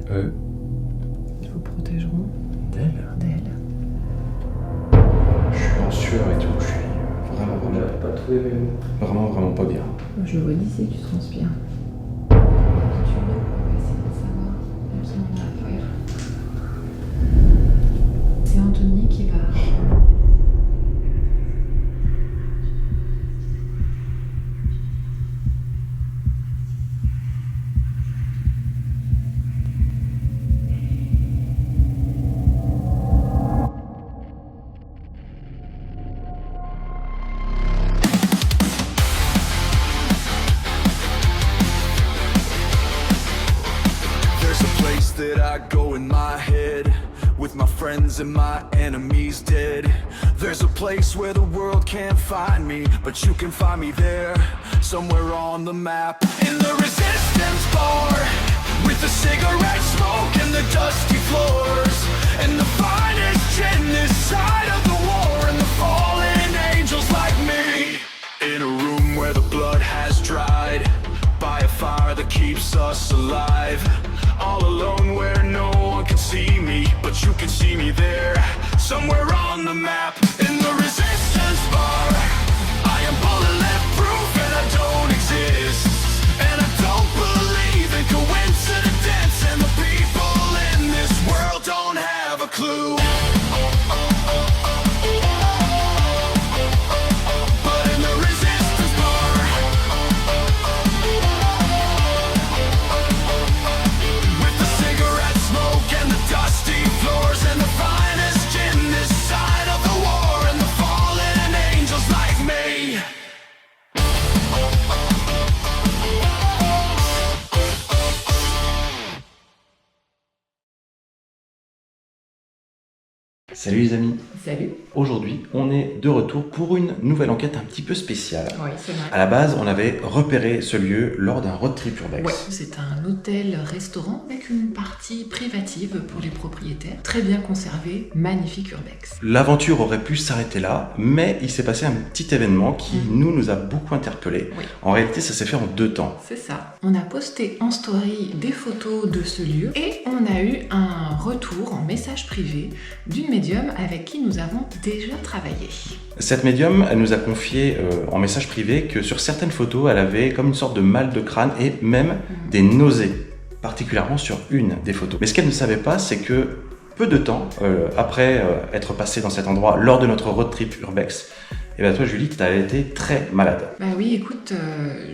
Eux. Ils vous protégeront D'elle. Je suis en sueur et tout, je suis vraiment pas trouvé mes mots. vraiment pas bien. Je le vois d'ici, tu transpires. Tu veux, on va essayer de savoir ce qu'on a à faire. C'est Anthony qui va... That I go in my head with my friends and my enemies dead. There's a place where the world can't find me, but you can find me there, somewhere on the map. In the resistance bar, with the cigarette smoke and the dusty floors, and the finest gin this side of the war, and the fallen angels like me. In a room where the blood has dried, by a fire that keeps us alive. All alone where no one can see me, but you can see me there, somewhere on the map. In the resistance bar, I am bulletproof and I don't exist, and I don't believe in coincidence, and the people in this world don't have a clue. Salut les amis. Salut. Aujourd'hui, on est de retour pour une nouvelle enquête un petit peu spéciale. Oui, c'est vrai. À la base, on avait repéré ce lieu lors d'un road trip urbex. Ouais, c'est un hôtel-restaurant avec une partie privative pour les propriétaires, très bien conservé, magnifique urbex. L'aventure aurait pu s'arrêter là, mais il s'est passé un petit événement qui nous a beaucoup interpellés. Oui. En réalité, ça s'est fait en 2 temps. C'est ça. On a posté en story des photos de ce lieu et on a eu un retour en message privé d'une médium avec qui nous avons déjà travaillé. Cette médium, elle nous a confié en message privé que sur certaines photos, elle avait comme une sorte de mal de crâne et même des nausées, particulièrement sur une des photos. Mais ce qu'elle ne savait pas, c'est que peu de temps après être passé dans cet endroit lors de notre road trip urbex, et bien toi Julie, tu as été très malade. Bah oui, écoute,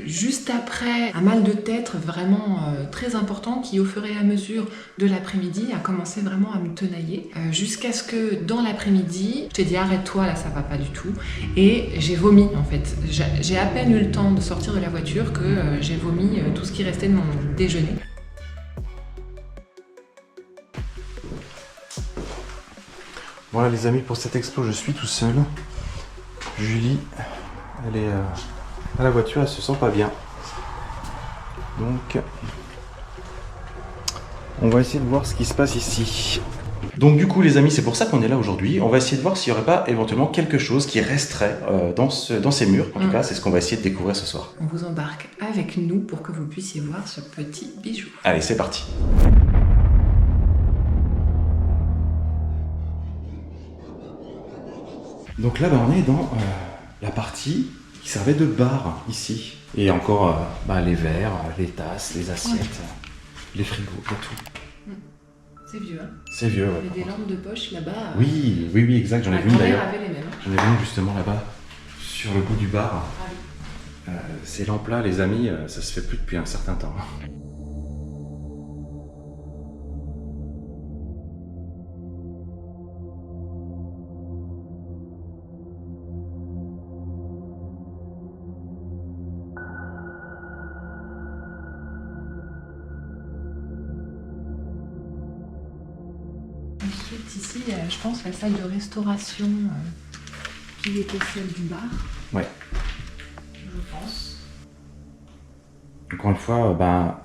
juste après un mal de tête vraiment très important qui au fur et à mesure de l'après-midi a commencé vraiment à me tenailler jusqu'à ce que dans l'après-midi, je t'ai dit arrête-toi là, ça va pas du tout, et j'ai vomi en fait. J'ai à peine eu le temps de sortir de la voiture que j'ai vomi tout ce qui restait de mon déjeuner. Voilà les amis, pour cette expo, je suis tout seul. Julie, elle est à la voiture, elle se sent pas bien. Donc, on va essayer de voir ce qui se passe ici. Donc du coup les amis, c'est pour ça qu'on est là aujourd'hui. On va essayer de voir s'il n'y aurait pas éventuellement quelque chose qui resterait dans ces murs. En tout cas, c'est ce qu'on va essayer de découvrir ce soir. On vous embarque avec nous pour que vous puissiez voir ce petit bijou. Allez, c'est parti. Donc là, on est dans la partie qui servait de bar ici. Et encore les verres, les tasses, les assiettes, les frigos, il y a tout. C'est vieux, hein. C'est vieux, ouais. Il y a des lampes de poche là-bas. Oui, exact, j'en ai vu une d'ailleurs. avait les mêmes. J'en ai vu une justement là-bas, sur le bout du bar. Ah oui. Ces lampes-là, les amis, ça se fait plus depuis un certain temps. Ensuite, ici, je pense, la salle de restauration qui était celle du bar. Ouais. Je pense. Encore une fois,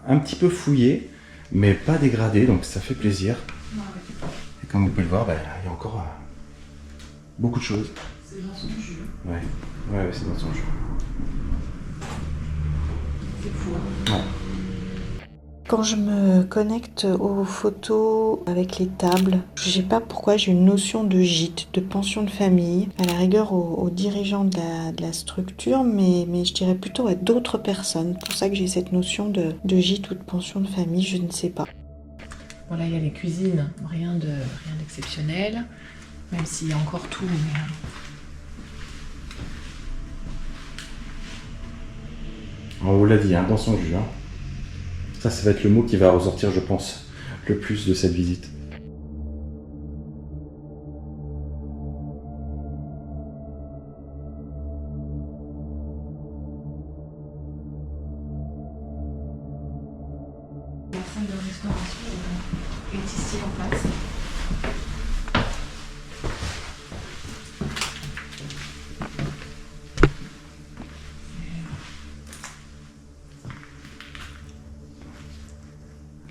un petit peu fouillé, mais pas dégradé, donc ça fait plaisir. Ouais, ouais. Et comme vous pouvez le voir, il y a encore beaucoup de choses. C'est dans son jus. Ouais, c'est dans son jeu. C'est fou, hein. Ouais. Quand je me connecte aux photos avec les tables, je sais pas pourquoi j'ai une notion de gîte, de pension de famille, à la rigueur aux dirigeants de la structure, mais je dirais plutôt à d'autres personnes. C'est pour ça que j'ai cette notion de gîte ou de pension de famille, je ne sais pas. Bon, là, il y a les cuisines, rien d'exceptionnel, même s'il y a encore tout. Mais... On vous l'a dit, hein, dans son jus. Hein. Ça va être le mot qui va ressortir, je pense, le plus de cette visite. La salle de restauration est ici en face.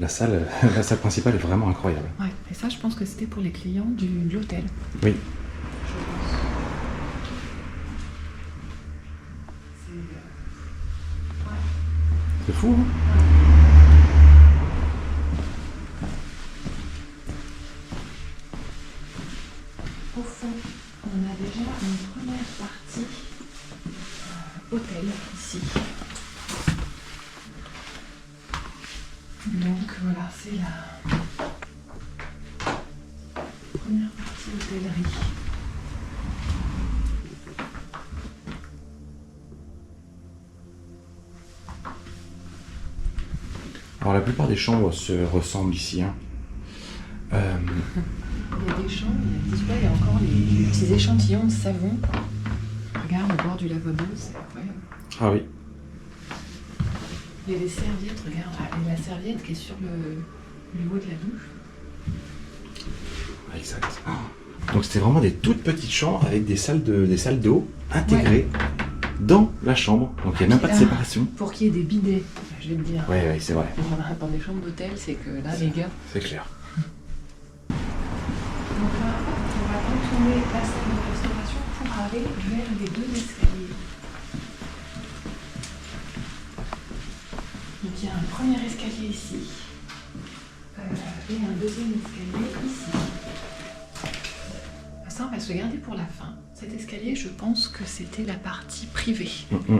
La salle principale est vraiment incroyable. Ouais, et ça, je pense que c'était pour les clients de l'hôtel. Oui. C'est fou, hein? Au fond, on a déjà une première partie hôtel ici. Donc voilà, c'est la première partie hôtellerie. Alors la plupart des chambres se ressemblent ici. Hein. Il y a des chambres, il y a encore les petits échantillons de savon. Regarde au bord du lavabo, c'est incroyable. Ah oui. Il y a des serviettes, regarde, et la serviette qui est sur le haut de la douche. Exact. Donc c'était vraiment des toutes petites chambres avec des salles d'eau intégrées dans la chambre. Donc il n'y a même pas de séparation. Pour qu'il y ait des bidets, je vais te dire. Oui, c'est vrai. Dans les chambres d'hôtel, c'est que là, les gars... C'est clair. Donc là, on va contourner la salle de restauration pour aller vers les deux escaliers. Donc il y a un premier escalier ici et un deuxième escalier ici. Ça, on va se le garder pour la fin. Cet escalier, je pense que c'était la partie privée.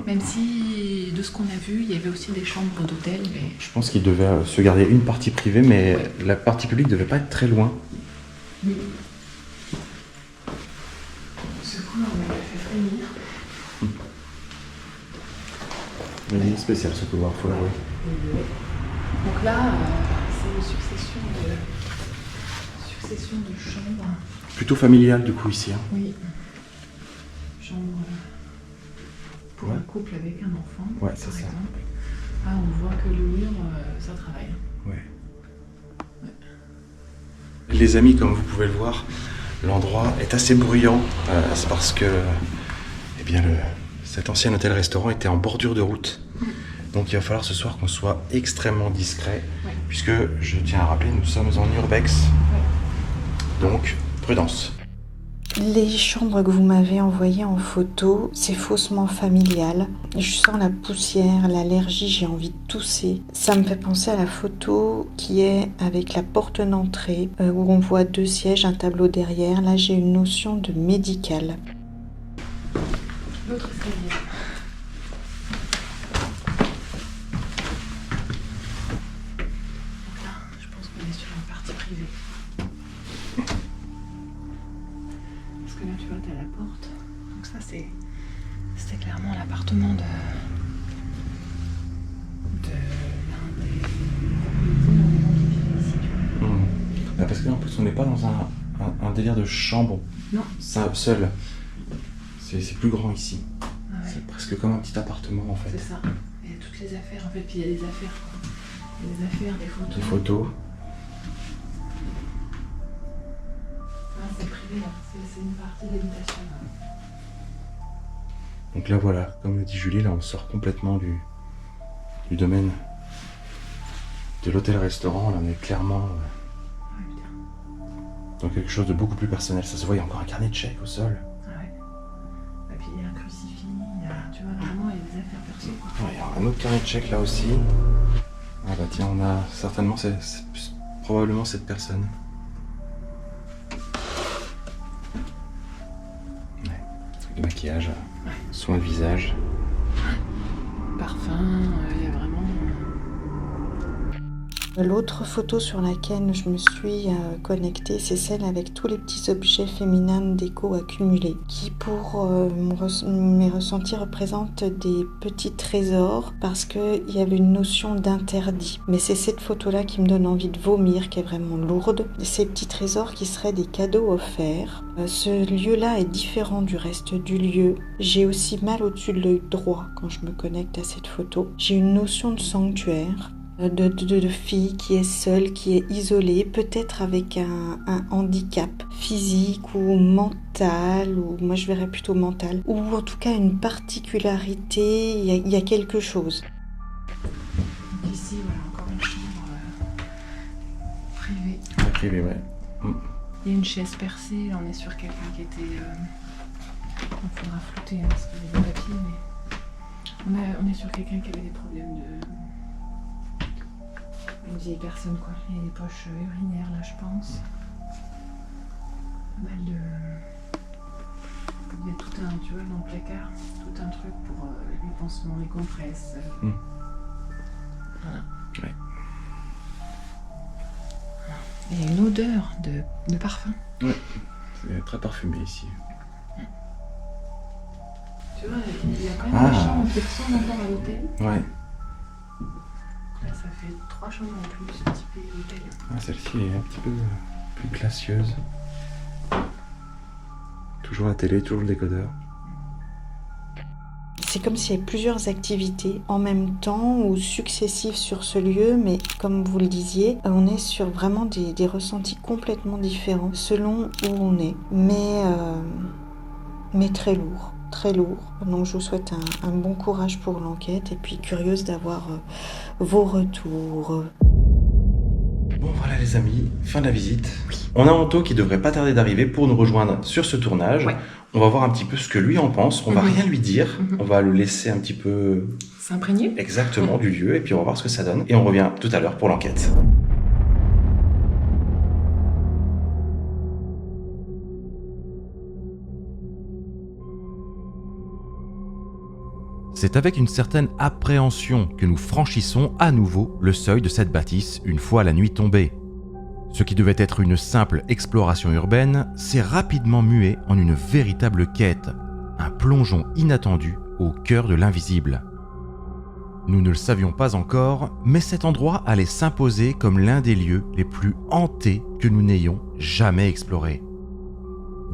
Même si, de ce qu'on a vu, il y avait aussi des chambres d'hôtel. Mais... Je pense qu'il devait se garder une partie privée, mais ouais. La partie publique ne devait pas être très loin. Oui. Ce coup, on m'a fait frémir. Il est spécial ce couloir, faut l'avouer. Donc là, c'est une succession de chambres. Plutôt familial du coup ici. Hein. Oui. Chambre pour un couple avec un enfant, ouais, par c'est ça. exemple. Ah, on voit que le mur, ça travaille. Ouais. Les amis, comme vous pouvez le voir, l'endroit est assez bruyant. C'est parce que eh bien, cet ancien hôtel-restaurant était en bordure de route. Donc il va falloir ce soir qu'on soit extrêmement discret, puisque je tiens à rappeler, nous sommes en urbex. Donc, prudence. Les chambres que vous m'avez envoyées en photo, c'est faussement familial. Je sens la poussière, l'allergie, j'ai envie de tousser. Ça me fait penser à la photo qui est avec la porte d'entrée, où on voit 2 sièges, un tableau derrière. Là, j'ai une notion de médical. L'autre escalier. Donc là, je pense qu'on est sur une partie privée. Parce que là, tu vois, t'as la porte. Donc ça, c'était clairement l'appartement de l'un des ici, tu vois. Parce qu'en plus, on n'est pas dans un délire de chambre. Non. Ça, seul. C'est plus grand ici. Ah ouais. C'est presque comme un petit appartement en fait. C'est ça. Il y a toutes les affaires en fait, puis il y a des affaires quoi. Il y a des affaires, des photos. Des photos. Ah, c'est privé là, c'est une partie d'habitation. Donc là voilà, comme le dit Julie, là on sort complètement du domaine de l'hôtel-restaurant. Là on est clairement dans quelque chose de beaucoup plus personnel. Ça se voit, il y a encore un carnet de chèques au sol. Et puis il y a un crucifix, tu vois, vraiment il y a des affaires perso. Ouais, il y a un autre carnet de chèques là aussi. Ah bah tiens, on a certainement, c'est probablement cette personne. Ouais. Le maquillage, soin de visage. Parfum, il y a vraiment... L'autre photo sur laquelle je me suis connectée, c'est celle avec tous les petits objets féminins déco accumulés, qui pour mes ressentis représentent des petits trésors parce qu'il y avait une notion d'interdit. Mais c'est cette photo-là qui me donne envie de vomir, qui est vraiment lourde. Ces petits trésors qui seraient des cadeaux offerts. Ce lieu-là est différent du reste du lieu. J'ai aussi mal au-dessus de l'œil droit quand je me connecte à cette photo. J'ai une notion de sanctuaire. De fille qui est seule, qui est isolée, peut-être avec un handicap physique ou mental, ou moi je verrais plutôt mental, ou en tout cas une particularité, il y a quelque chose. Ici, voilà, encore une chambre privée. Privée, ouais. Il y a une chaise percée, là on est sur quelqu'un qui était... Il faudra flouter hein, parce qu'il y a des papiers, mais on est sur quelqu'un qui avait des problèmes de... Une vieille personne quoi, il y a des poches urinaires là je pense. Pas mal de... Il y a tout un, tu vois dans le placard, tout un truc pour les pansements, les compresses. Voilà. Ouais. Il y a une odeur de parfum. Ouais, c'est très parfumé ici. Tu vois, il y a quand même des chambres qui ressemblent encore à l'hôtel. Ouais. Là, ça fait 3 chambres en plus, typé hôtel. Ah, celle-ci est un petit peu plus glacieuse. Toujours la télé, toujours le décodeur. C'est comme s'il y avait plusieurs activités en même temps ou successives sur ce lieu, mais comme vous le disiez, on est sur vraiment des ressentis complètement différents selon où on est, mais très lourd. Très lourd. Donc je vous souhaite un bon courage pour l'enquête et puis curieuse d'avoir vos retours. Bon voilà les amis, fin de la visite. On a Anto qui devrait pas tarder d'arriver pour nous rejoindre sur ce tournage. Ouais. On va voir un petit peu ce que lui en pense. On va rien lui dire. On va le laisser un petit peu S'imprégner. exactement du lieu et puis on va voir ce que ça donne. Et on revient tout à l'heure pour l'enquête. C'est avec une certaine appréhension que nous franchissons à nouveau le seuil de cette bâtisse une fois la nuit tombée. Ce qui devait être une simple exploration urbaine s'est rapidement mué en une véritable quête, un plongeon inattendu au cœur de l'invisible. Nous ne le savions pas encore, mais cet endroit allait s'imposer comme l'un des lieux les plus hantés que nous n'ayons jamais explorés.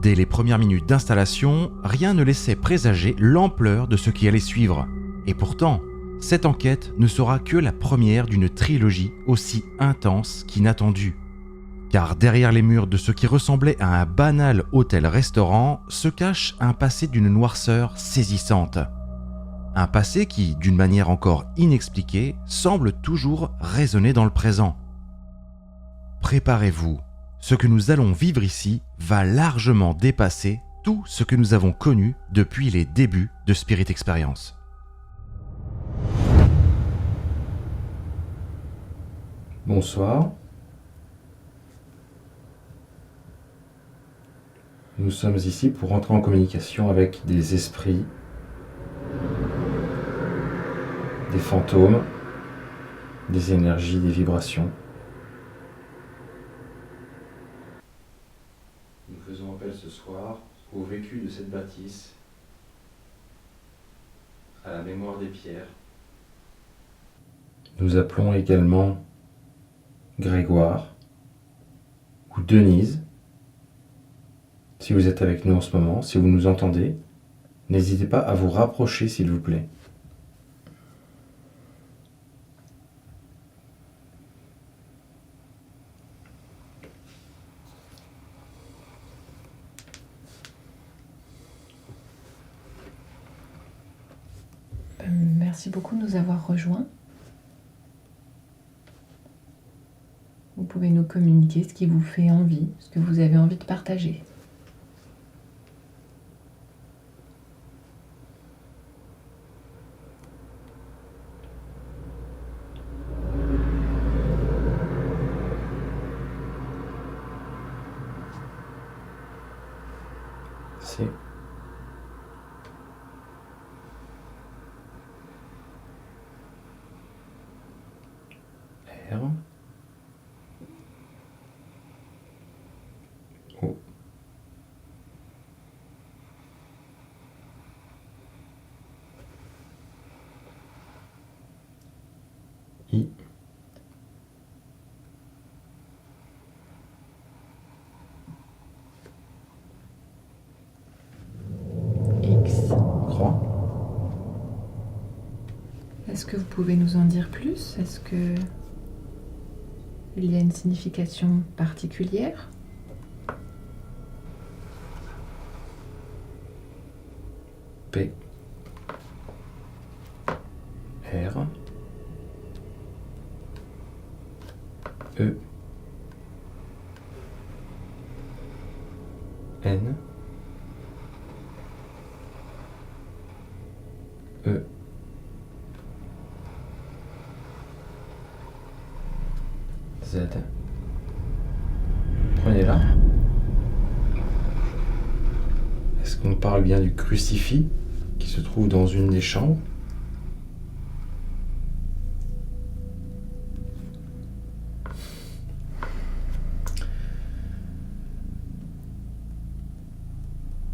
Dès les premières minutes d'installation, rien ne laissait présager l'ampleur de ce qui allait suivre. Et pourtant, cette enquête ne sera que la première d'une trilogie aussi intense qu'inattendue. Car derrière les murs de ce qui ressemblait à un banal hôtel-restaurant se cache un passé d'une noirceur saisissante. Un passé qui, d'une manière encore inexpliquée, semble toujours résonner dans le présent. Préparez-vous. Ce que nous allons vivre ici va largement dépasser tout ce que nous avons connu depuis les débuts de Spirit Experience. Bonsoir. Nous sommes ici pour entrer en communication avec des esprits, des fantômes, des énergies, des vibrations. Nous faisons appel ce soir au vécu de cette bâtisse, à la mémoire des pierres. Nous appelons également Grégoire ou Denise. Si vous êtes avec nous en ce moment, si vous nous entendez, n'hésitez pas à vous rapprocher s'il vous plaît. Merci beaucoup de nous avoir rejoints. Vous pouvez nous communiquer ce qui vous fait envie, ce que vous avez envie de partager. C. R. O. I. X. Croix. Est-ce que vous pouvez nous en dire plus? Est-ce que il y a une signification particulière? P. R. E. N. E. Z. Prenez-la. Est-ce qu'on parle bien du crucifix qui se trouve dans une des chambres?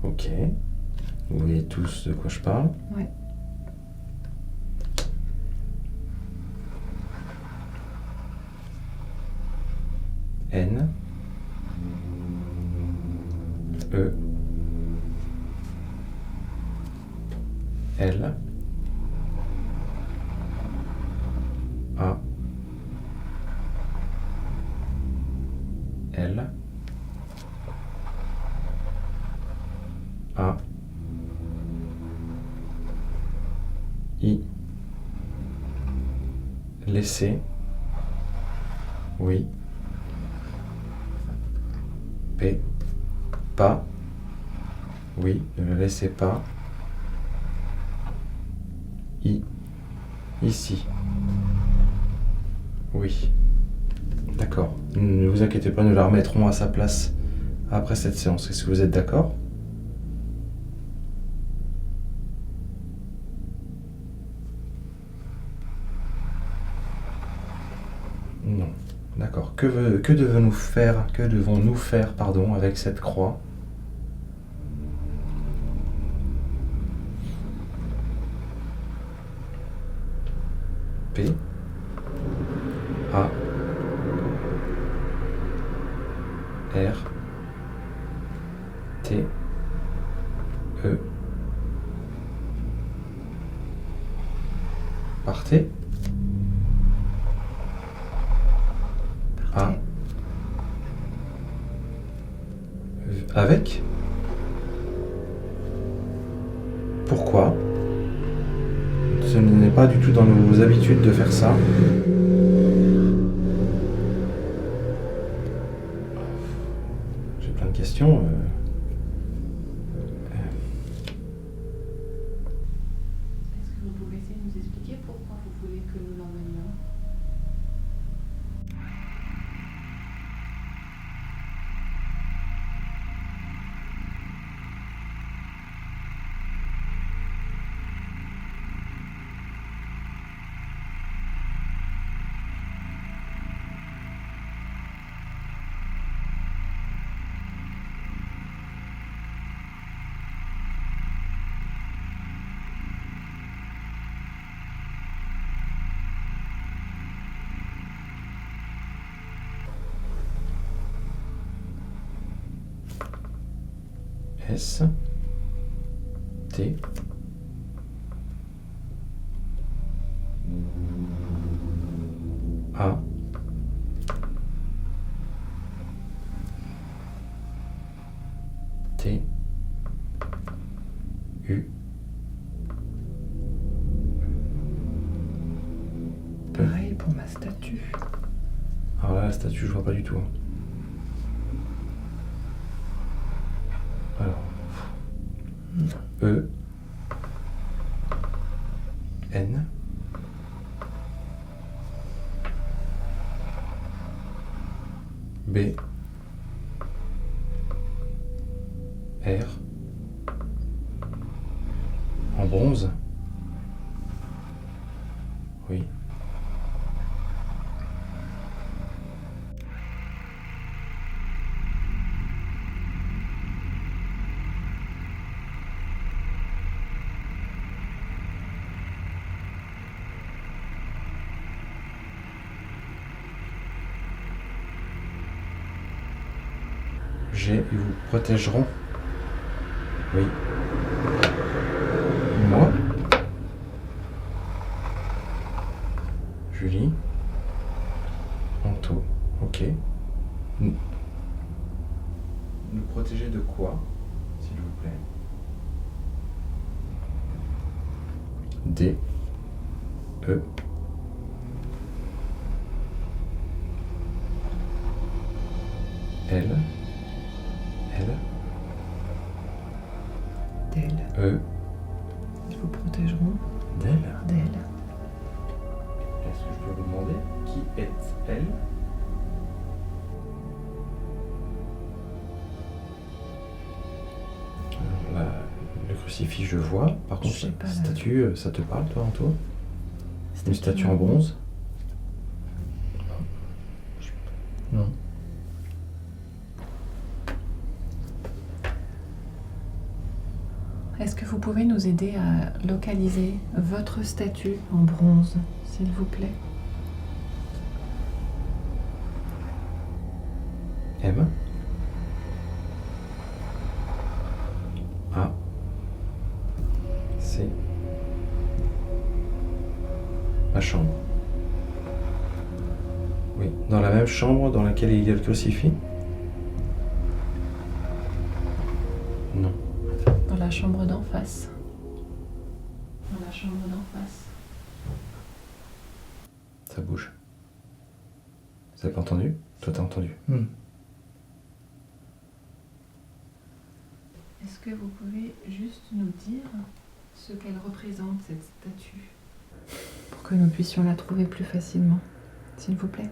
Ok. Vous voyez tous de quoi je parle? Ouais. N. E. L. A. L. A. I. Laissez. Oui. P. Pas. Oui, ne le laissez pas. I. Ici. Oui. D'accord. Ne vous inquiétez pas, nous la remettrons à sa place après cette séance. Est-ce que vous êtes d'accord? Non. D'accord. Que devons-nous faire, pardon, avec cette croix? P. A. R. T. E. Partez. A. Avec? Pourquoi? Ce n'est pas du tout dans nos habitudes de faire ça. J'ai plein de questions. Est-ce que vous pouvez essayer de nous expliquer pourquoi vous voulez que nous l'emmenions? S. T. A. T. U. Pareil pour ma statue. Alors là, la statue, je vois pas du tout. Alors. E. N. B. R. En bronze? Oui. Ils vous protégeront. Oui. Moi. Julie. Anto. Ok. Nous protéger de quoi, s'il vous plaît? D. E. L. L. D'elle. E. Ils vous protégeront D'elle. d'elle. Est-ce que je peux vous demander qui est-elle? Le crucifix, je vois. Par contre, Je sais pas, la là. statue, ça te parle, toi, Anto? Une statue en bronze? Non. Est-ce que vous pouvez nous aider à localiser votre statue en bronze, s'il vous plaît? M. A. C. Ma chambre. Oui, dans la même chambre dans laquelle il y a le crucifix? Non. Dans la chambre d'en face. Dans la chambre d'en face. Ça bouge. Vous avez pas entendu? Toi, t'as entendu. Est-ce que vous pouvez juste nous dire ce qu'elle représente, cette statue, pour que nous puissions la trouver plus facilement, s'il vous plaît?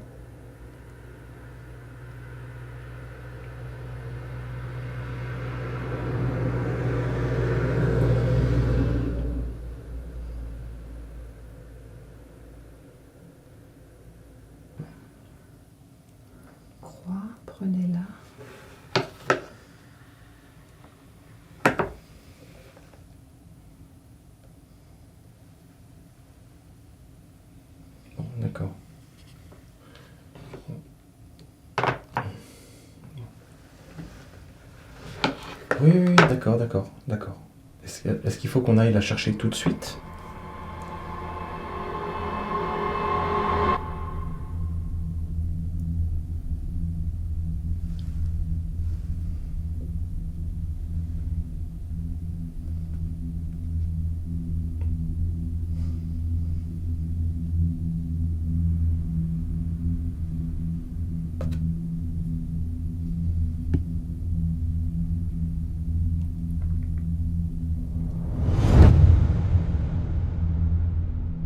Croix, prenez-la. Bon, d'accord. Oui, oui, oui, d'accord, d'accord, d'accord. Est-ce qu'il faut qu'on aille la chercher tout de suite?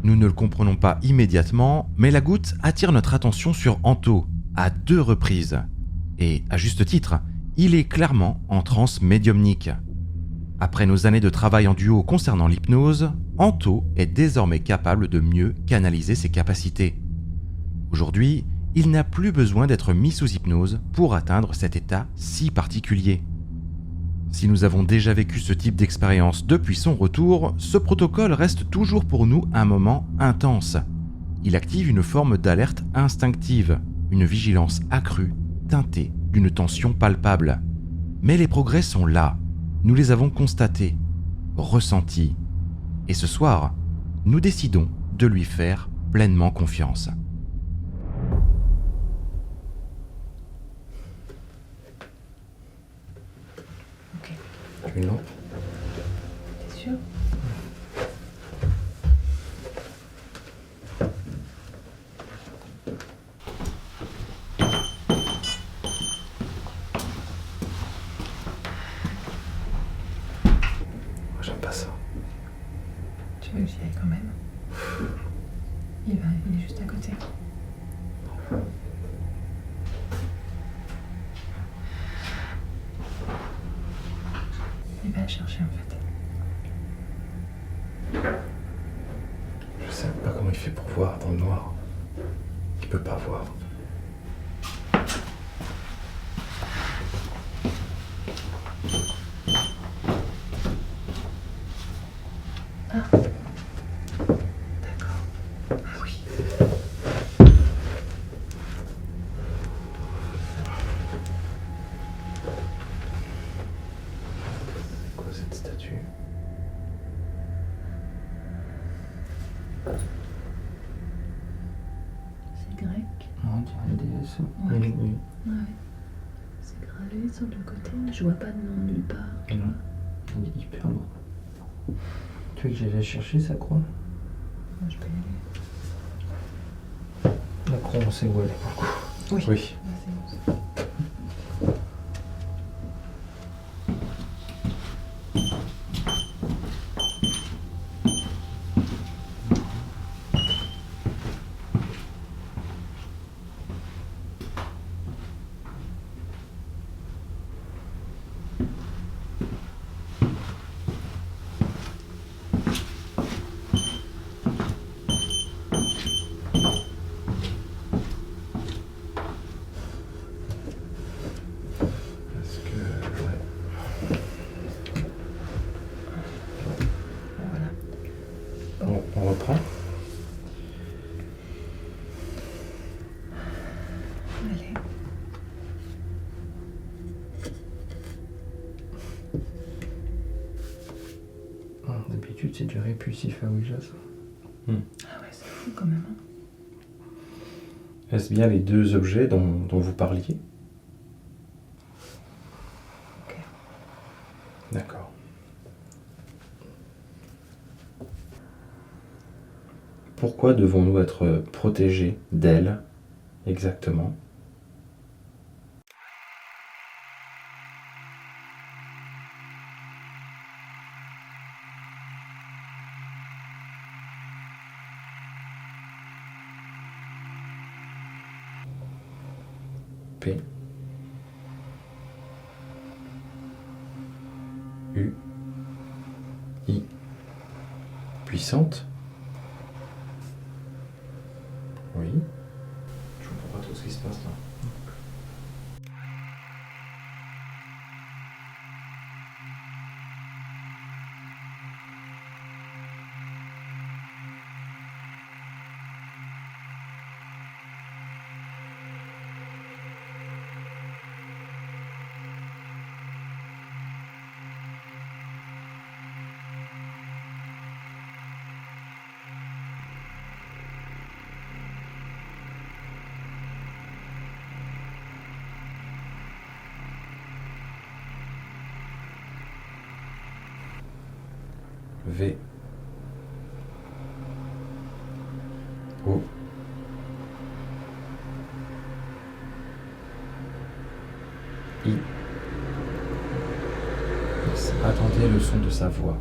Nous ne le comprenons pas immédiatement, mais la goutte attire notre attention sur Anto, à 2 reprises. Et, à juste titre, il est clairement en transe médiumnique. Après nos années de travail en duo concernant l'hypnose, Anto est désormais capable de mieux canaliser ses capacités. Aujourd'hui, il n'a plus besoin d'être mis sous hypnose pour atteindre cet état si particulier. Si nous avons déjà vécu ce type d'expérience depuis son retour, ce protocole reste toujours pour nous un moment intense. Il active une forme d'alerte instinctive, une vigilance accrue, teintée d'une tension palpable. Mais les progrès sont là, nous les avons constatés, ressentis. Et ce soir, nous décidons de lui faire pleinement confiance. Une lampe. T'es sûr? J'aime pas ça. Tu veux que j'y aille quand même? Il est juste à côté. Il va la chercher en fait. Je sais pas comment il fait pour voir dans le noir. Il peut pas voir. Cette statue. C'est grec. On dirait une déesse. Ouais. Oui, oui. Ouais. C'est gravé sur le côté. Je vois pas de nom nulle part. Tu Non. vois. Il est hyper beau. Tu veux que j'aille chercher sa croix? Moi, je peux y aller. La croix, on sait où elle est pour le coup. Oui. Oui. Ouais, c'est bon, ça. Parce que, ouais. Voilà. On reprend. Allez. D'habitude, c'est déjà répulsif à Ouija, ça. Ah ouais, c'est fou quand même. Hein. Est-ce bien les deux objets dont vous parliez? Ok. D'accord. Pourquoi devons-nous être protégés d'elle exactement? P U I puissante. Oui. Je comprends pas tout ce qui se passe là. V O I. Attendez le son de sa voix.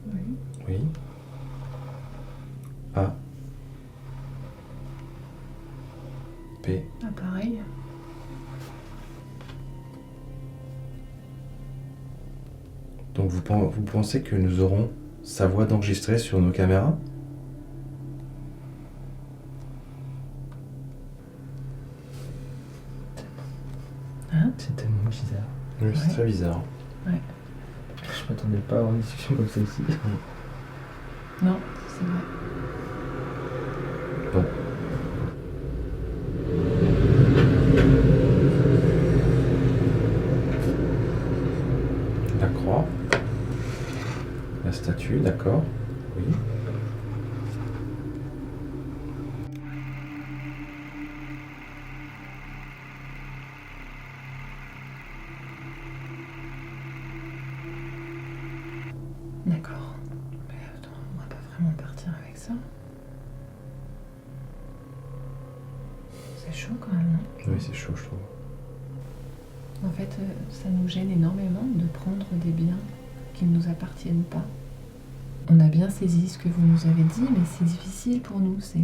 Oui. Oui. A P Ah, pareil. Donc vous pensez que nous aurons sa voix d'enregistrée sur nos caméras? Hein? C'est tellement bizarre. Oui, c'est Ouais. très bizarre. Je m'attendais pas à avoir une discussion comme celle-ci. Non, c'est vrai. Bon. La croix. La statue, d'accord. Oui. D'accord. Mais attends, on va pas vraiment partir avec ça. C'est chaud quand même, non? Oui, c'est chaud, je trouve. En fait, ça nous gêne énormément de prendre des biens qui ne nous appartiennent pas, On a bien saisi ce que vous nous avez dit, mais c'est difficile pour nous. C'est...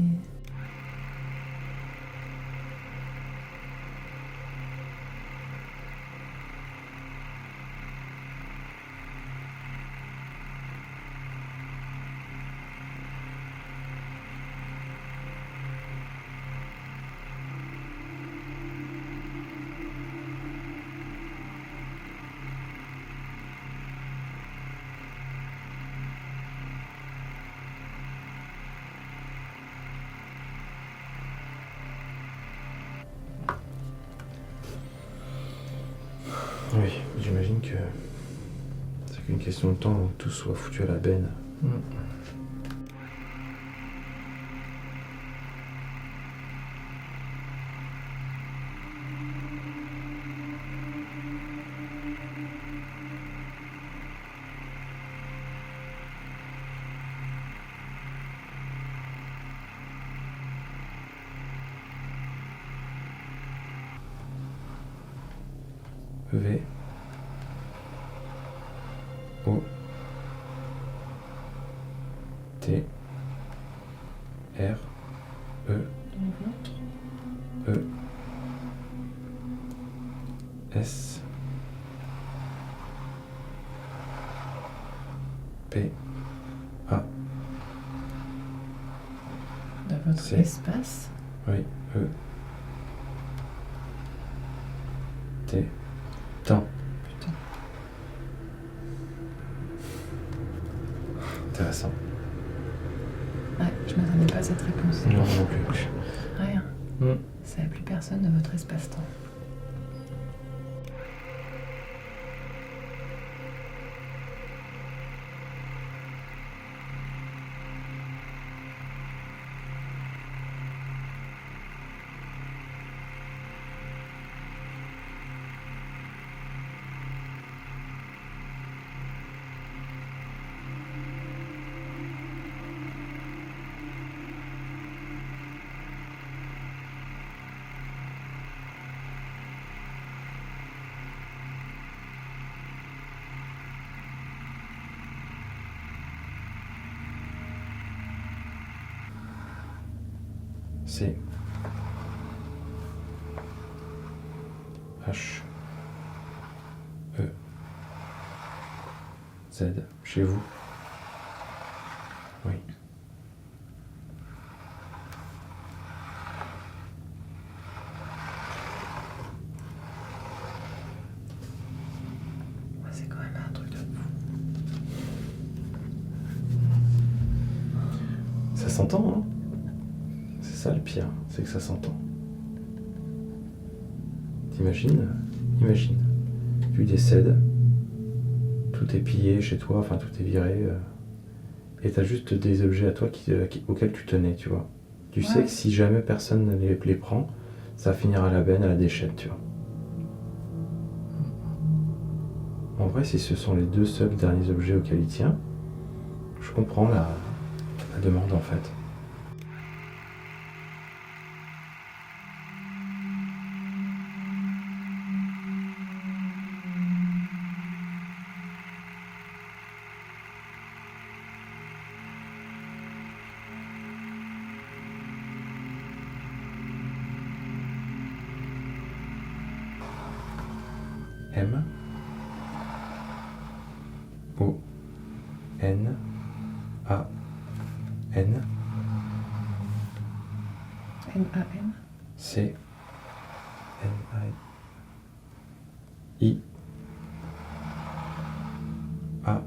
Oui, j'imagine que c'est qu'une question de temps avant que tout soit foutu à la benne. V O T R E E S P A. Dans votre C'est- espace. Oui, E T temps. Putain. Intéressant. Ouais, je m'attendais pas à cette réponse. Non, non plus. Rien. Mm. Ça n'a plus personne dans votre espace-temps. C H E Z. Chez vous. Oui. C'est quand même un truc de fou. Ça s'entend, hein? C'est ça le pire, c'est que ça s'entend. Imagine, tu décèdes, tout est pillé chez toi, enfin tout est viré, et t'as juste des objets à toi auxquels tu tenais, tu vois. Tu sais que si jamais personne ne les prend, ça va finir à la benne, à la déchette, tu vois. En vrai, si ce sont les deux seuls derniers objets auxquels il tient, je comprends la demande en fait. M O N A N N-A-N. C N I A.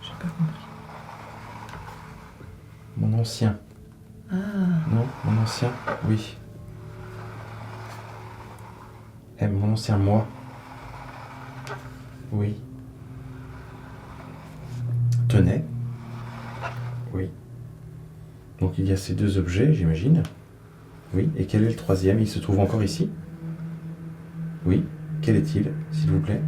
J'ai pas compris. Mon ancien. Ah, Non, mon ancien, oui. M, mon ancien moi. Oui. Tenait. Oui. Donc il y a ces deux objets, j'imagine. Oui. Et quel est le troisième? Il se trouve encore ici? Oui. Quel est-il, s'il vous plaît?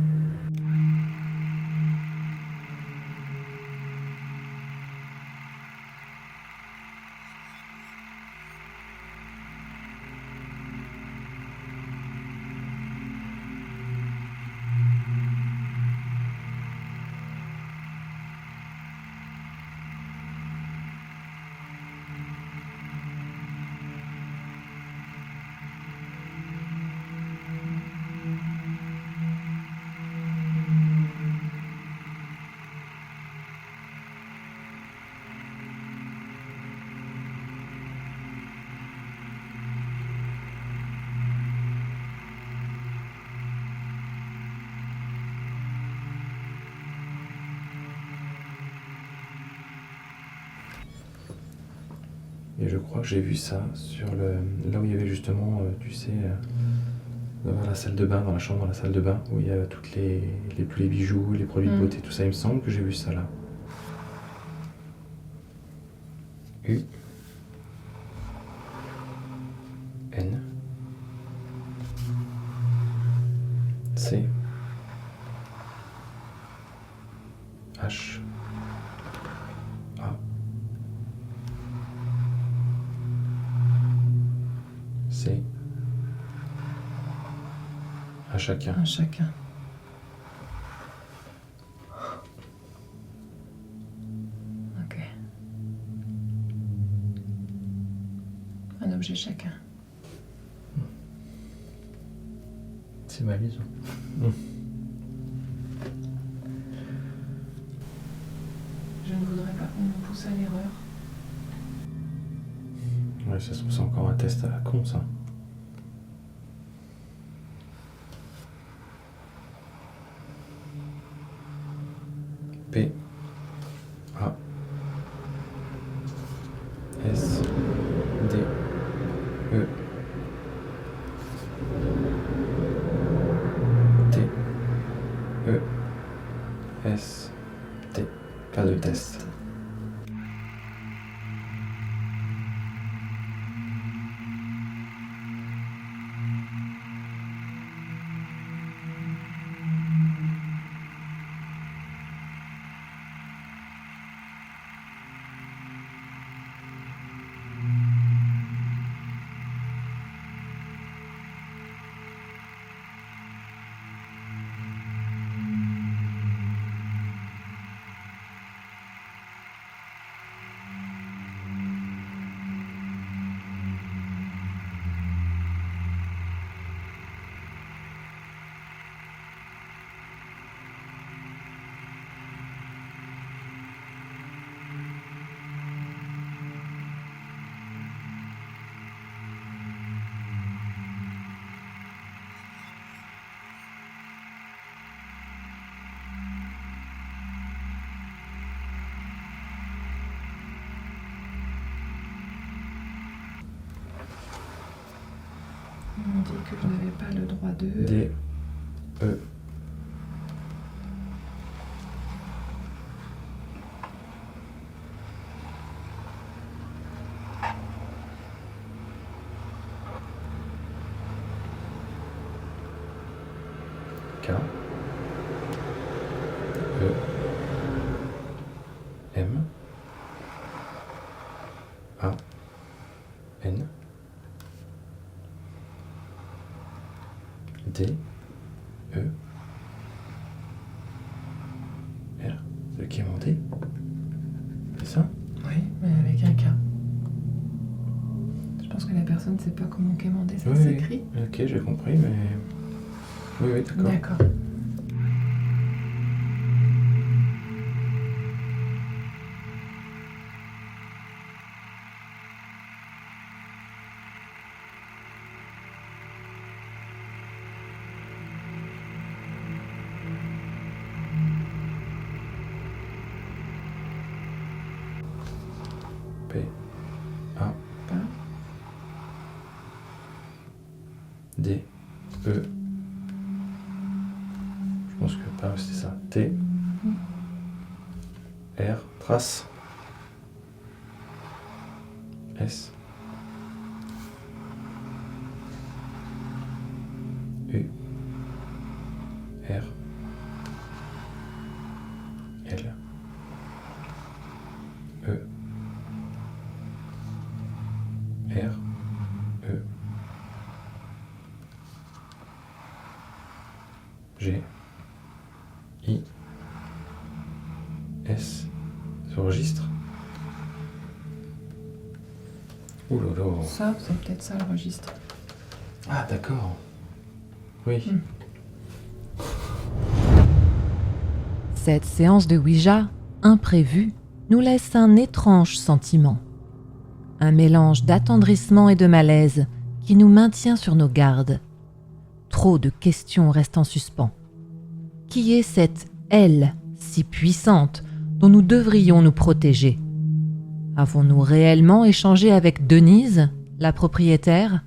Et je crois que j'ai vu ça sur là où il y avait justement, tu sais, dans la salle de bain, dans la chambre, dans la salle de bain, où il y a toutes tous les bijoux, les produits de beauté, tout ça. Il me semble que j'ai vu ça là. U N C H A C à chacun. Un chacun. Ok. Un objet chacun. C'est ma liaison. Je ne voudrais pas qu'on nous pousse à l'erreur. Ouais, ça se trouve, c'est encore un test à la con, ça. P A S D E T E S T. Pas de test. On dit que je n'avais pas le droit de... D E K E M A N D E R. C'est le qui est monté. C'est ça? Oui, mais avec un K. Je pense que la personne ne sait pas comment quémander ça Oui, s'écrit. oui. Ok, j'ai compris, mais... Oui, oui, d'accord. D'accord. P A D E. Je pense que pas, c'est ça. T R trace S U R L E R E G I S. Ce registre. Ouh là là. Ça, c'est peut-être ça le registre. Ah d'accord. Oui. Cette séance de Ouija, imprévue, nous laisse un étrange sentiment. Un mélange d'attendrissement et de malaise qui nous maintient sur nos gardes. Trop de questions restent en suspens. Qui est cette « elle » si puissante dont nous devrions nous protéger? Avons-nous réellement échangé avec Denise, la propriétaire ?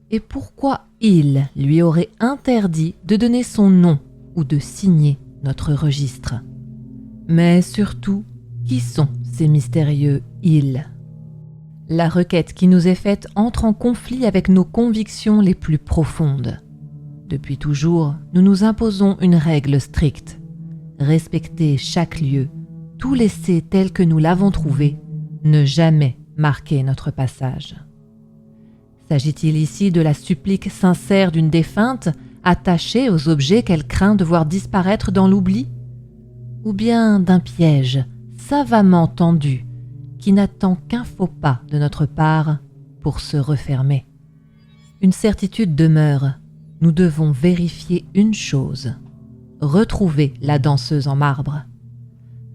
Et pourquoi il lui aurait interdit de donner son nom ou de signer notre registre ? Mais surtout, qui sont ces mystérieux « ils » ? La requête qui nous est faite entre en conflit avec nos convictions les plus profondes. Depuis toujours, nous nous imposons une règle stricte. Respecter chaque lieu, tout laisser tel que nous l'avons trouvé, ne jamais marquer notre passage. S'agit-il ici de la supplique sincère d'une défunte attachée aux objets qu'elle craint de voir disparaître dans l'oubli ? Ou bien d'un piège savamment tendu qui n'attend qu'un faux pas de notre part pour se refermer ? Une certitude demeure, nous devons vérifier une chose, retrouver la danseuse en marbre.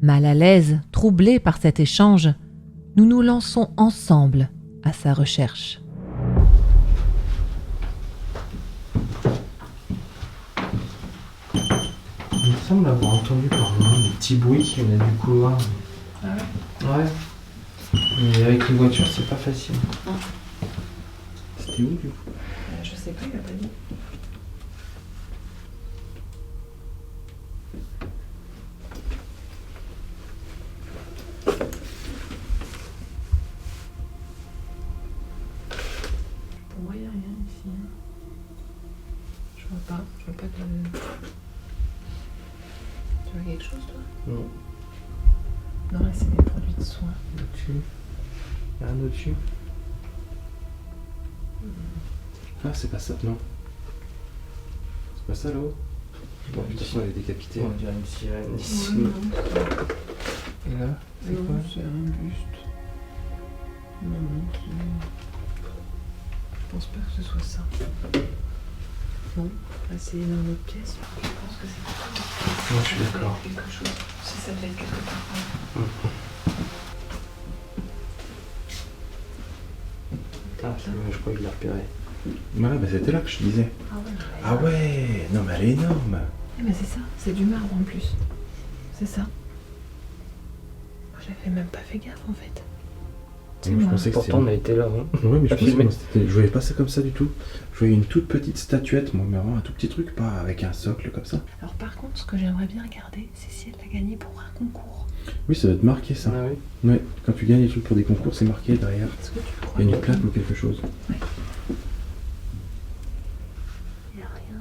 Mal à l'aise, troublés par cet échange, nous nous lançons ensemble à sa recherche. Il me semble avoir entendu par moment des petits bruits qui venaient du couloir. Ah ouais? Ouais. Mais avec une voiture, c'est pas facile. C'était où du coup? Je sais pas, il m'a pas dit. Pour moi, il n'y a rien ici. Je vois pas de... Tu vois quelque chose, toi? Non. Non, là, c'est des produits de soins. Au-dessus. Il y a un au-dessus. Ah, c'est pas ça, non. C'est pas ça là-haut? Bon, de toute façon, elle est décapitée. On dirait une sirène ici. Et là, c'est quoi? C'est un buste. Non, je pense pas que ce soit ça. Non, là c'est dans notre pièce. Je pense que c'est pas ça. Moi, je suis d'accord. Quelque chose. Si ça devait être quelque part. Ah, je crois qu'il l'a repéré. Voilà, bah c'était là que je te disais. Ah ouais. Ah ouais, non mais elle est énorme. Eh ben c'est ça, c'est du marbre en plus. C'est ça. J'avais même pas fait gaffe en fait. Je pensais que Pourtant, on a été là. Hein. Ouais, mais je Ah, pensais filmé. que je voyais pas ça comme ça du tout. Je voyais une toute petite statuette, moi, mais vraiment un tout petit truc, pas avec un socle comme ça. Alors par contre, ce que j'aimerais bien regarder, c'est si elle l'a gagné pour un concours. Oui, ça doit être marqué ça. Ah oui. Ouais, quand tu gagnes des trucs pour des concours, c'est marqué derrière. Est-ce que tu crois? Il y a une plaque ou quelque chose. Ouais. Il n'y a rien.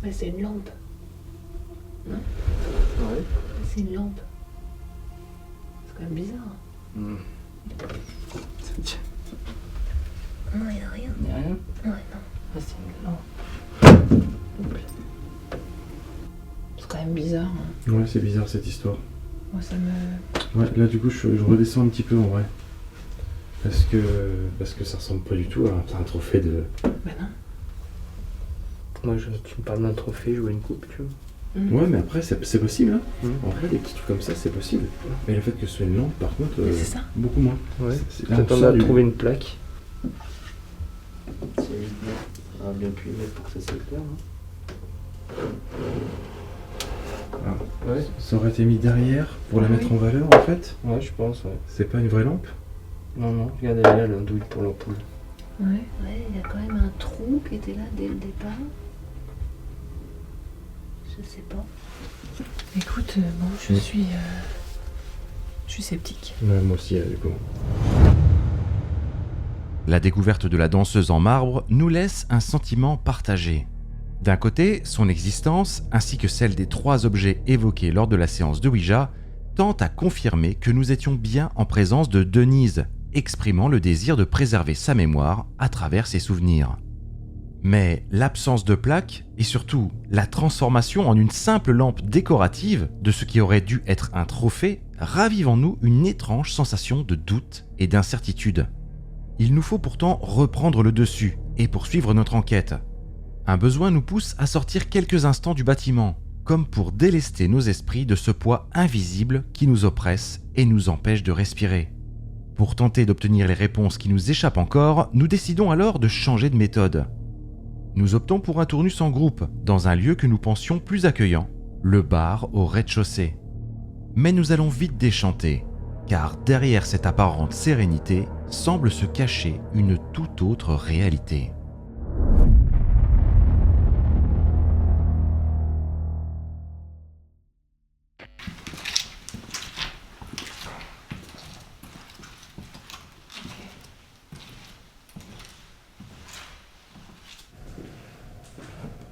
Mais c'est une lampe. Ouais. C'est une lampe. C'est quand même bizarre. Mmh. Non, il n'y a rien. Il n'y a rien? Ouais, non. Ah, c'est une lampe. C'est quand même bizarre. Hein. Ouais, c'est bizarre cette histoire. Moi, ça me... Ouais, là du coup, je redescends un petit peu en vrai. Parce que ça ressemble pas du tout à un trophée de... Bah non. Moi, tu me parles d'un trophée, jouer une coupe, tu vois. Ouais, mais après, c'est possible, hein. Mmh. En vrai, des petits trucs comme ça, c'est possible. Mais le fait que ce soit une lampe, par contre, Mais c'est ça. beaucoup moins. Ouais. Là, on Peut-être on sort a du- trouvé une plaque. C'est bien. On a bien pu y mettre pour que ça s'éclaire. Ah. Ouais. Ça aurait été mis derrière pour la Ah mettre oui. en valeur, en fait. Ouais, je pense, ouais. C'est pas une vraie lampe. Non, non, regardez là, l'andouille pour l'ampoule. Ouais. Ouais, il y a quand même un trou qui était là dès le départ. Je sais pas. Écoute, bon, je suis sceptique. Ouais, moi aussi, du coup. La découverte de la danseuse en marbre nous laisse un sentiment partagé. D'un côté, son existence, ainsi que celle des 3 objets évoqués lors de la séance de Ouija, tente à confirmer que nous étions bien en présence de Denise, exprimant le désir de préserver sa mémoire à travers ses souvenirs. Mais l'absence de plaque, et surtout la transformation en une simple lampe décorative de ce qui aurait dû être un trophée, ravive en nous une étrange sensation de doute et d'incertitude. Il nous faut pourtant reprendre le dessus et poursuivre notre enquête. Un besoin nous pousse à sortir quelques instants du bâtiment, comme pour délester nos esprits de ce poids invisible qui nous oppresse et nous empêche de respirer. Pour tenter d'obtenir les réponses qui nous échappent encore, nous décidons alors de changer de méthode. Nous optons pour un tournus en groupe, dans un lieu que nous pensions plus accueillant, le bar au rez-de-chaussée. Mais nous allons vite déchanter, car derrière cette apparente sérénité semble se cacher une toute autre réalité.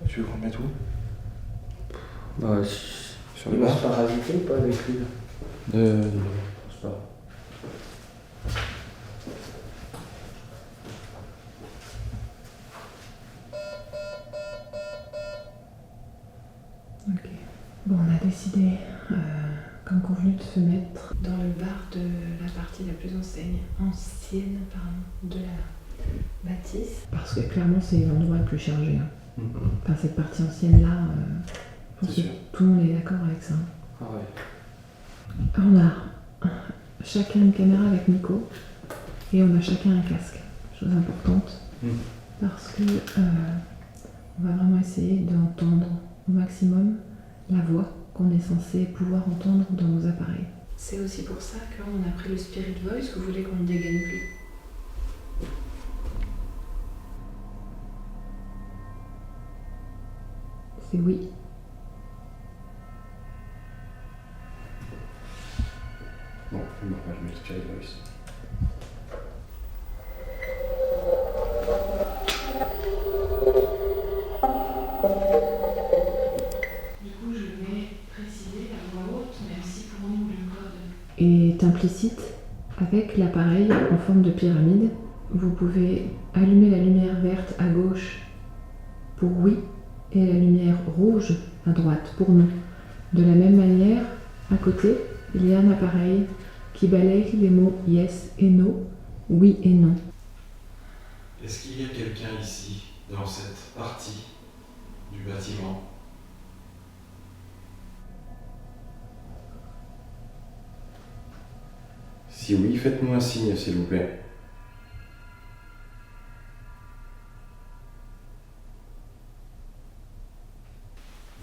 Tu veux qu'on le mette où? Bah, Sur le bar? se parasiter ou pas avec lui? Je pense pas. Ok. Bon, on a décidé, comme convenu, de se mettre dans le bar de la partie la plus ancienne de la bâtisse. Parce que clairement, c'est l'endroit le plus chargé. Hein. Enfin, cette partie ancienne-là, je pense que tout le monde est d'accord avec ça. Ah ouais. On a chacun une caméra avec Nico et on a chacun un casque. Chose importante. Parce que on va vraiment essayer d'entendre au maximum la voix qu'on est censé pouvoir entendre dans nos appareils. C'est aussi pour ça qu'on a pris le Spirit Voice. Vous voulez qu'on ne dégaine plus? C'est oui. Bon, je mets le Spirit Voice. Du coup, je vais préciser la voix haute, même si pour nous le code est implicite. Avec l'appareil en forme de pyramide, vous pouvez allumer la lumière verte à gauche pour oui et la lumière rouge à droite pour non. De la même manière, à côté, il y a un appareil qui balaye les mots yes et no, oui et non. Est-ce qu'il y a quelqu'un ici, dans cette partie du bâtiment? Si oui, faites-nous un signe, s'il vous plaît.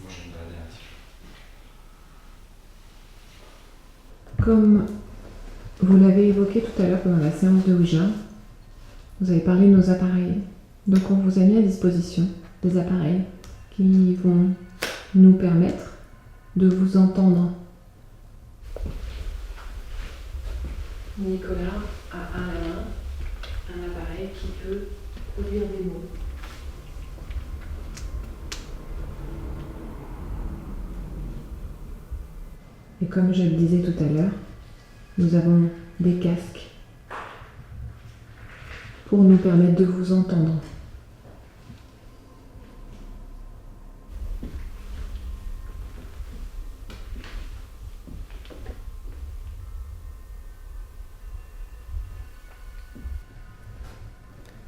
Moi, je me balade un petit peu. Comme vous l'avez évoqué tout à l'heure pendant la séance de Ouija, vous avez parlé de nos appareils. Donc on vous a mis à disposition des appareils qui vont nous permettre de vous entendre. Nicolas a à la main un appareil qui peut produire des mots. Et comme je le disais tout à l'heure, nous avons des casques pour nous permettre de vous entendre.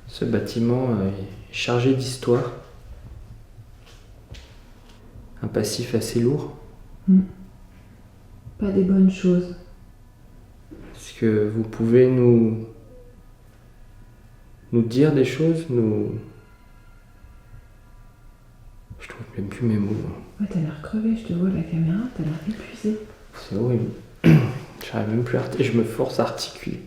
Ce bâtiment est chargé d'histoire. Un passif assez lourd. Pas des bonnes choses. Est-ce que vous pouvez nous dire des choses, Je trouve même plus mes mots. Ouais, t'as l'air crevé, je te vois à la caméra, t'as l'air épuisé. C'est horrible. J'arrive même plus à articuler, je me force à articuler.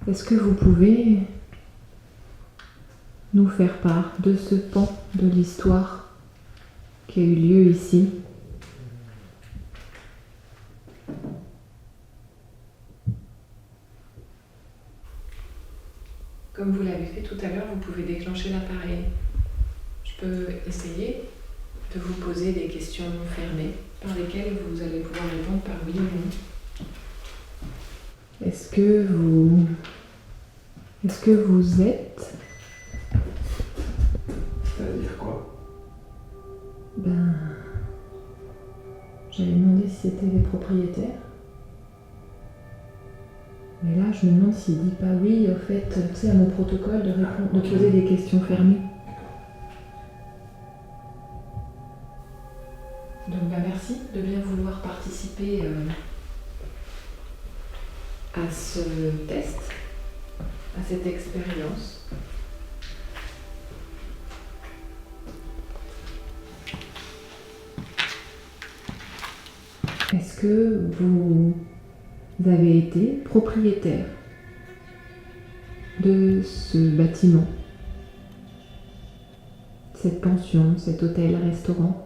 Est-ce que vous pouvez nous faire part de ce pan de l'histoire qui a eu lieu ici? Comme vous l'avez fait tout à l'heure, vous pouvez déclencher l'appareil. Je peux essayer de vous poser des questions fermées par lesquelles vous allez pouvoir répondre par oui ou non. Est-ce que vous êtes... C'est-à-dire quoi? J'avais demandé si c'était des propriétaires. Mais là, je me demande s'il dit pas oui, au fait, tu sais, à mon protocole de répondre, de poser des questions fermées. Donc, merci de bien vouloir participer à ce test, à cette expérience. que vous avez été propriétaire de ce bâtiment, cette pension, cet hôtel-restaurant?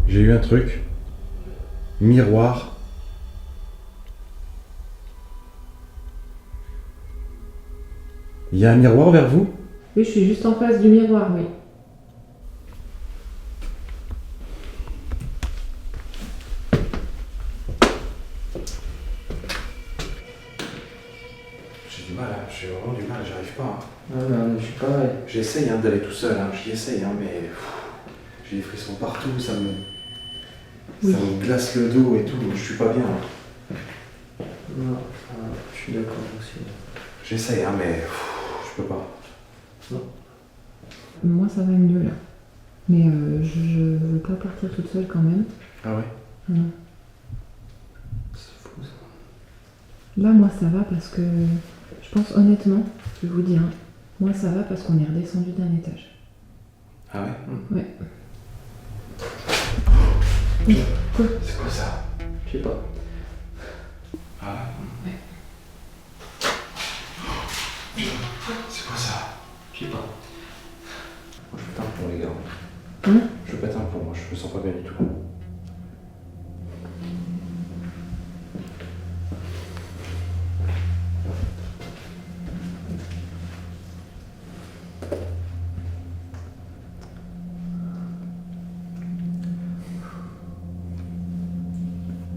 J'ai eu un truc. Miroir. Il y a un miroir vers vous? Oui, je suis juste en face du miroir, oui. J'ai du mal, hein. J'ai vraiment du mal, j'arrive pas. Hein. Ouais, mais je suis pareil. J'essaye d'aller tout seul, hein. J'y essaye, hein, mais j'ai des frissons partout, ça me glace le dos et tout, je suis pas bien. Hein. Non, je suis d'accord aussi. J'essaye, hein, mais je peux pas. Non. Moi, ça va mieux là. Mais je veux pas partir toute seule quand même. Ah ouais? Non. C'est fou ça. Là, moi, ça va parce que je pense honnêtement, je vais vous dire, hein, moi, ça va parce qu'on est redescendu d'un étage. Ah ouais? Ouais. Oui. Quoi? C'est quoi ça? Je sais pas. Ah ouais? C'est quoi ça? Je sais pas. Moi, je pète un plomb, les gars. Hein? Je pète un plomb, moi, je me sens pas bien du tout.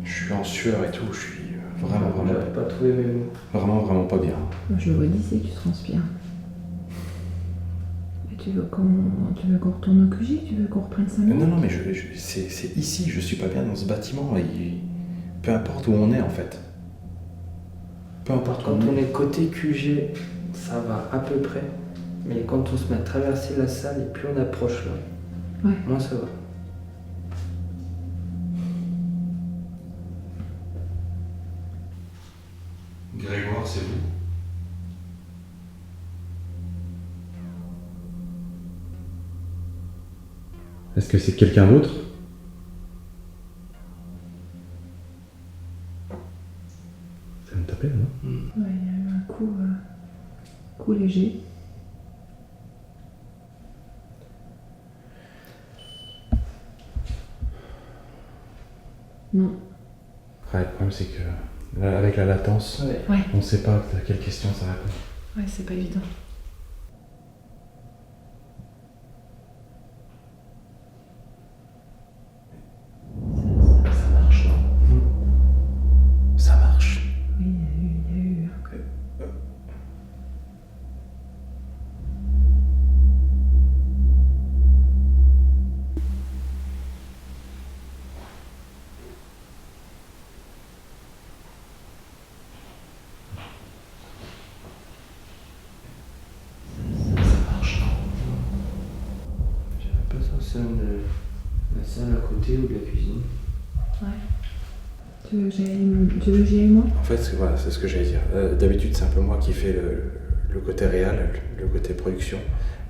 Je suis en sueur et tout, je suis vraiment J'arrive pas à trouver mes mots. vraiment pas bien. Moi, je le vois d'ici que tu transpires. Mais tu veux qu'on retourne au QG? Tu veux qu'on reprenne 5 minutes? Non, mais c'est ici, je suis pas bien dans ce bâtiment. Peu importe où on est en fait. Peu importe où Quand on on est. est côté QG, ça va à peu près. Mais quand on se met à traverser la salle et plus on approche là, Ouais. moins ça va. Grégoire, c'est vous? Est-ce que c'est quelqu'un d'autre? Ça me tapait, non? Ouais, il y a eu un coup léger. Non. Ouais, le problème c'est que là, avec la latence, Ouais. on sait pas à quelle question ça répond. Ouais, c'est pas évident. Ça marche, non? Ça marche. Oui, il y a eu. J'avais pas sensation de la salle à côté ou de la cuisine. Ouais. Tu veux que j'y aille moi? En fait, voilà, c'est ce que j'allais dire. D'habitude, c'est un peu moi qui fais le côté réel, le côté production.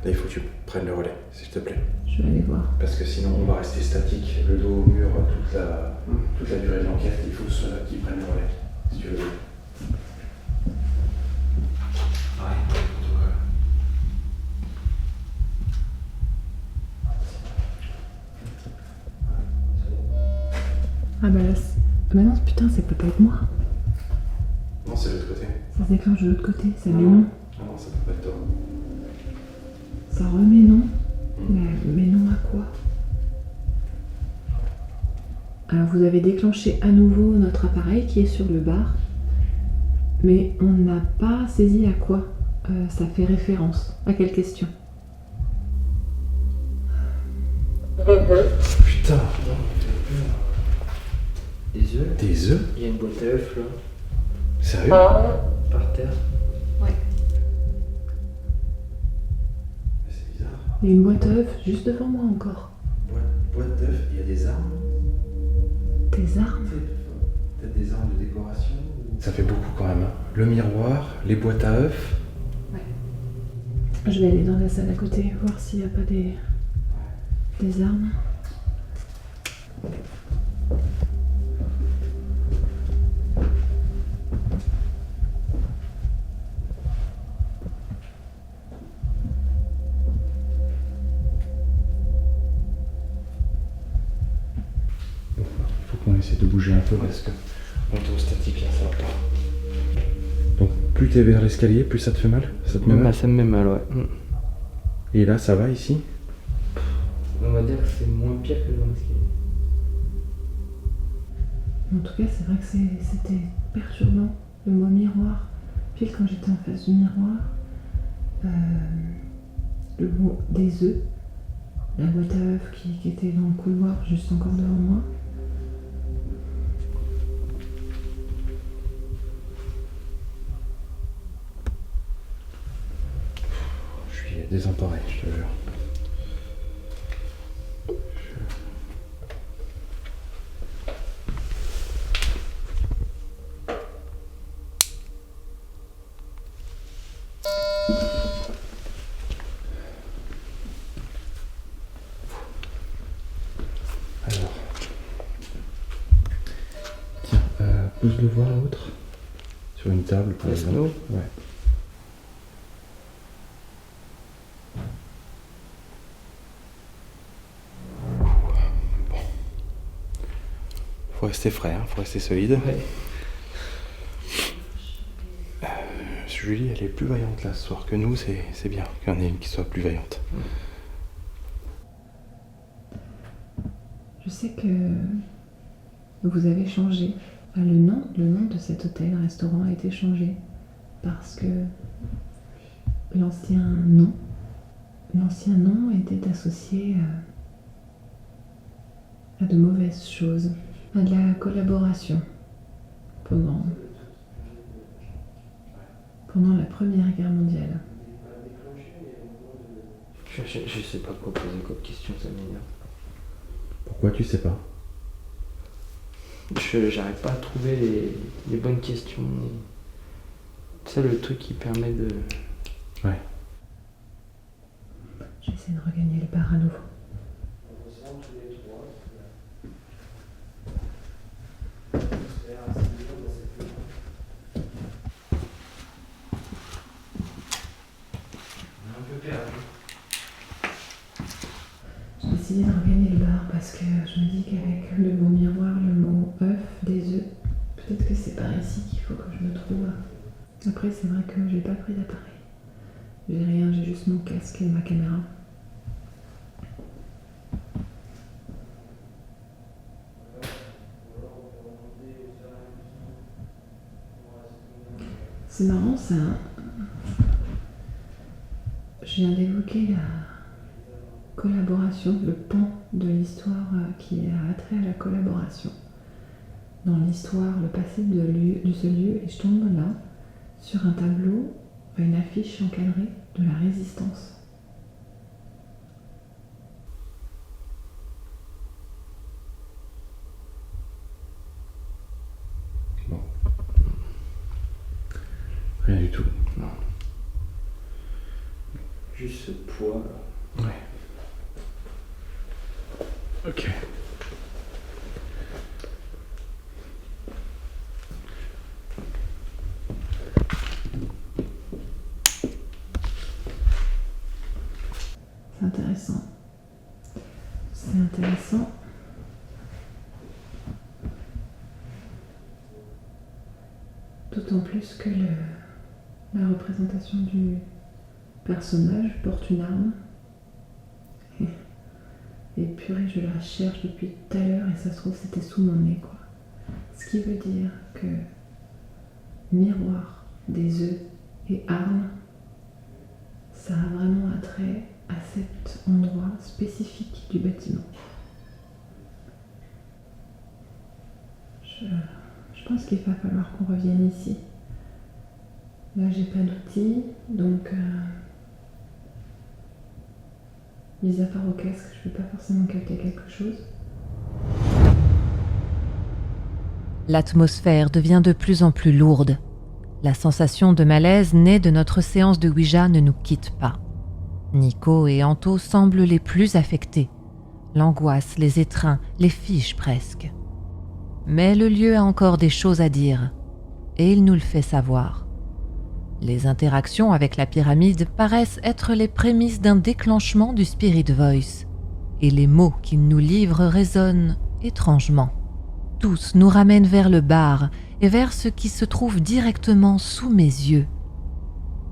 Là, il faut que tu prennes le relais, s'il te plaît. Je vais aller voir. Parce que sinon, on va rester statique, le dos au mur, toute la durée de l'enquête. Il faut ceux-là qui prennent le relais, si tu veux. Ouais, protocole. Ah bah là, bah non, putain, ça peut pas être moi. Non, c'est de l'autre côté. Ça se déclenche de l'autre côté, ça met Non. non. Ah non, ça peut pas être toi. Ça remet non. Mais non à quoi? Alors vous avez déclenché à nouveau notre appareil qui est sur le bar, mais on n'a pas saisi à quoi ça fait référence. À quelle question? Putain, Des œufs. des œufs? Il y a une boîte à œufs là, Sérieux? par terre. C'est bizarre. Il y a une boîte à œufs juste devant moi encore. Boîte d'œufs, il y a des armes. Des armes? Peut-être des armes de décoration. Ça fait beaucoup quand même. Hein. Le miroir, les boîtes à œufs. Ouais. Je vais aller dans la salle à côté, voir s'il n'y a pas des armes. Il faut qu'on essaie de bouger un peu parce que on est au statique là, ça va pas. Donc plus t'es vers l'escalier, plus ça te fait mal? Ça te met mal? Ça me met mal, ouais. Et là, ça va ici? On va dire que c'est moins pire que dans l'escalier. En tout cas, c'est vrai que c'était perturbant, le mot miroir. Puis quand j'étais en face du miroir, le mot des œufs, la boîte à œufs qui était dans le couloir juste encore devant moi. Je suis désemparé, je te jure. Alors, tiens, pose-le voir l'autre sur une table par exemple. Ouais. Faut rester frais, hein, faut rester solide. Ouais. Julie, elle est plus vaillante là ce soir que nous, c'est bien qu'il y en ait une qui soit plus vaillante. Je sais que vous avez changé. Le nom de cet hôtel-restaurant a été changé parce que l'ancien nom était associé à de mauvaises choses, à de la collaboration pendant la Première Guerre mondiale. Je sais pas quoi poser comme question, ça m'énerve. Pourquoi tu sais pas? J'arrive pas à trouver les bonnes questions. C'est le truc qui permet de... Ouais. Je vais essayer de regagner le bar à nouveau. J'ai décidé de regagner le bar parce que je me dis qu'avec le mot miroir, le mot œuf, des œufs, peut-être que c'est par ici qu'il faut que je me trouve. Après, c'est vrai que j'ai pas pris d'appareil. J'ai rien, j'ai juste mon casque et ma caméra. C'est marrant ça. Je viens d'évoquer la collaboration, le pan de l'histoire qui a attrait à la collaboration. Dans l'histoire, le passé de ce lieu, et je tombe là, sur un tableau, une affiche encadrée de la résistance. Bon. Rien du tout. Non. Juste ce poids là. Ouais. Ok. C'est intéressant. C'est intéressant. D'autant plus que la représentation du personnage porte une arme. Et purée, je la cherche depuis tout à l'heure et ça se trouve c'était sous mon nez quoi. Ce qui veut dire que miroir, des œufs et armes, ça a vraiment attrait à cet endroit spécifique du bâtiment. Je pense qu'il va falloir qu'on revienne ici. Là, j'ai pas d'outils, donc mis à part au casque, je vais pas forcément capter quelque chose. L'atmosphère devient de plus en plus lourde. La sensation de malaise née de notre séance de Ouija ne nous quitte pas. Nico et Anto semblent les plus affectés. L'angoisse les étreint, les fige presque. Mais le lieu a encore des choses à dire, et il nous le fait savoir. Les interactions avec la pyramide paraissent être les prémices d'un déclenchement du Spirit Voice, et les mots qu'il nous livre résonnent étrangement. Tous nous ramènent vers le bar et vers ce qui se trouve directement sous mes yeux.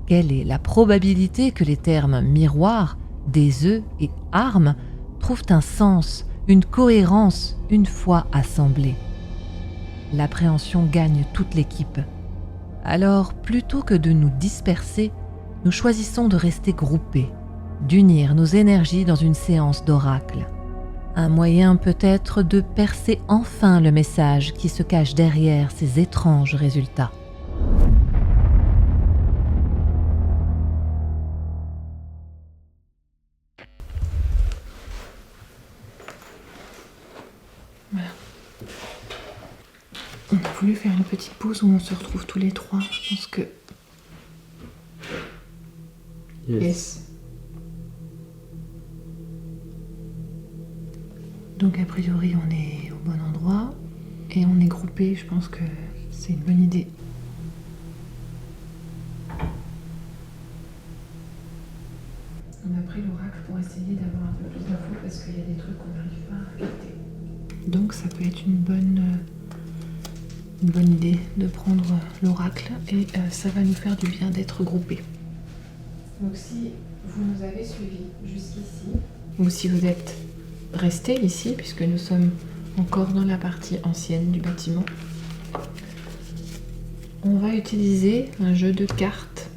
Quelle est la probabilité que les termes miroir, des œufs et armes trouvent un sens, une cohérence une fois assemblés? L'appréhension gagne toute l'équipe. Alors, plutôt que de nous disperser, nous choisissons de rester groupés, d'unir nos énergies dans une séance d'oracle. Un moyen peut-être de percer enfin le message qui se cache derrière ces étranges résultats. Voilà. On a voulu faire une petite pause où on se retrouve tous les trois. Je pense que... Yes. Donc a priori on est au bon endroit et on est groupés, je pense que c'est une bonne idée. On a pris l'oracle pour essayer d'avoir un peu plus d'infos parce qu'il y a des trucs qu'on n'arrive pas à capter. Donc ça peut être une bonne idée de prendre l'oracle et ça va nous faire du bien d'être groupés. Donc si vous nous avez suivis jusqu'ici, ou si vous êtes restés ici, puisque nous sommes encore dans la partie ancienne du bâtiment, on va utiliser un jeu de cartes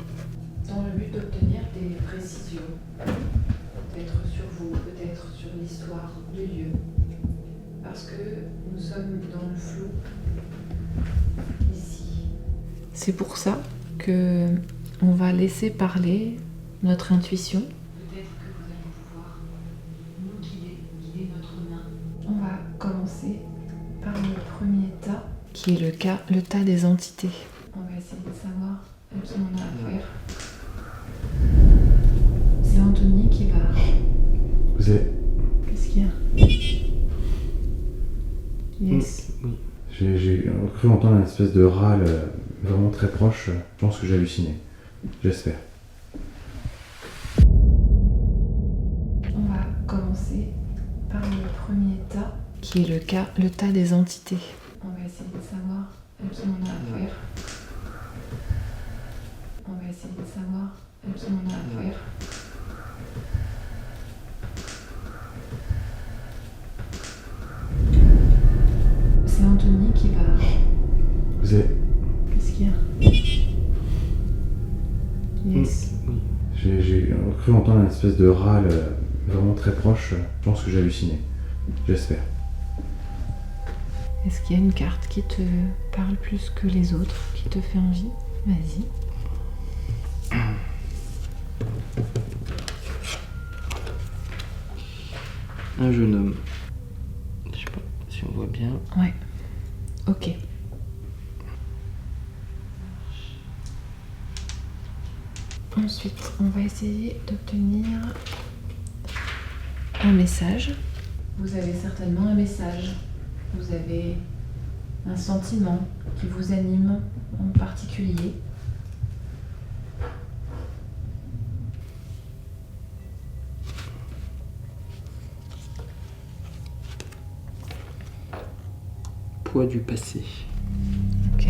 dans le but d'obtenir des précisions, peut-être sur vous, peut-être sur l'histoire du lieu, parce que nous sommes dans le flou ici. C'est pour ça que on va laisser parler notre intuition. Peut-être que vous allez pouvoir nous guider notre main. On va commencer par le premier tas, qui est le tas des entités. On va essayer de savoir à qui on a affaire. C'est Anthony qui va... Vous avez... Qu'est-ce qu'il y a? Yes. J'ai cru entendre une espèce de râle vraiment très proche. Je pense que j'ai halluciné. J'espère. On va commencer par le premier tas, qui est le tas des entités. On va essayer de savoir à qui on a affaire. On va essayer de savoir à qui on a affaire. C'est Anthony qui va... Vous avez... Qu'est-ce qu'il y a? Yes. J'ai cru entendre une espèce de râle vraiment très proche. Je pense que j'ai halluciné. J'espère. Est-ce qu'il y a une carte qui te parle plus que les autres, qui te fait envie? Vas-y. Un jeune homme. Je sais pas si on voit bien. Ouais. Ok. Ensuite, on va essayer d'obtenir un message. Vous avez certainement un message. Vous avez un sentiment qui vous anime en particulier. Poids du passé. Ok.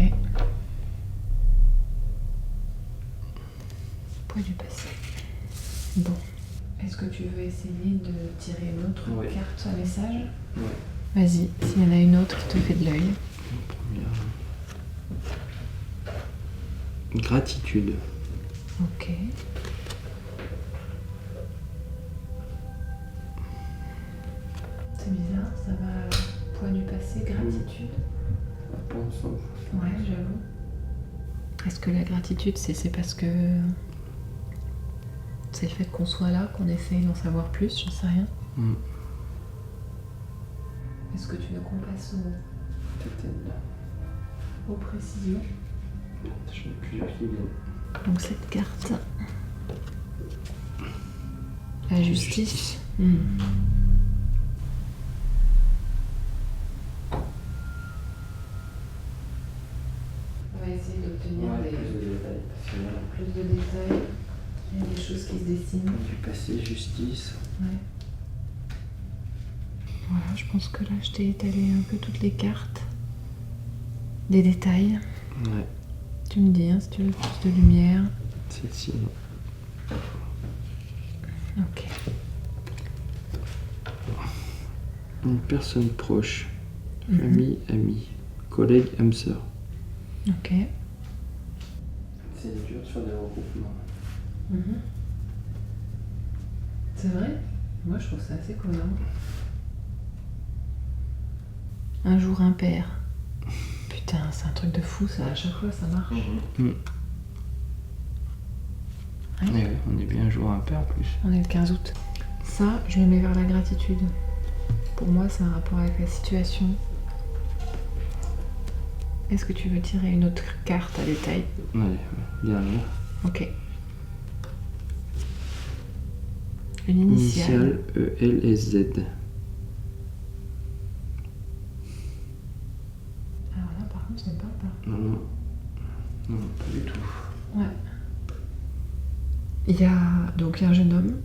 Poids du passé. Bon. Est-ce que tu veux essayer de tirer une autre carte à message? Ouais. Vas-y, s'il y en a une autre qui te fait de l'œil. Gratitude. Ok. C'est bizarre, ça va poids du passé, gratitude. Pas ensemble. Ouais, j'avoue. Est-ce que la gratitude, c'est parce que c'est le fait qu'on soit là, qu'on essaye d'en savoir plus, j'en sais rien. Est-ce que tu veux qu'on passe aux précisions? J'en ai plusieurs qui viennent. Donc cette carte, La justice. On va essayer d'obtenir plus de détails. Parce que là, plus de détails. Il y a des choses qui se dessinent. du passé, justice. Ouais. Voilà, je pense que là, je t'ai étalé un peu toutes les cartes. Des détails. Ouais, Tu me dis hein, si tu veux plus de lumière. celle-ci. Ok. Une personne proche. Famille, amis. Collègue, âme sœur. Ok. C'est dur de faire des regroupements. C'est vrai? Moi, je trouve ça assez cohérent. Un jour impair. Putain, c'est un truc de fou ça, à chaque fois ça marche. Et ouais, on est bien un jour impair en plus. On est le 15 août. Ça, je le mets vers la gratitude. Pour moi, c'est un rapport avec la situation. Est-ce que tu veux tirer une autre carte à détail? Ouais, dernière. Ok. Une initiale. Initiale, ELSZ. Alors là, par contre, ça me parle pas. Non, non. Non, pas du tout. Ouais. Il y a donc un jeune homme.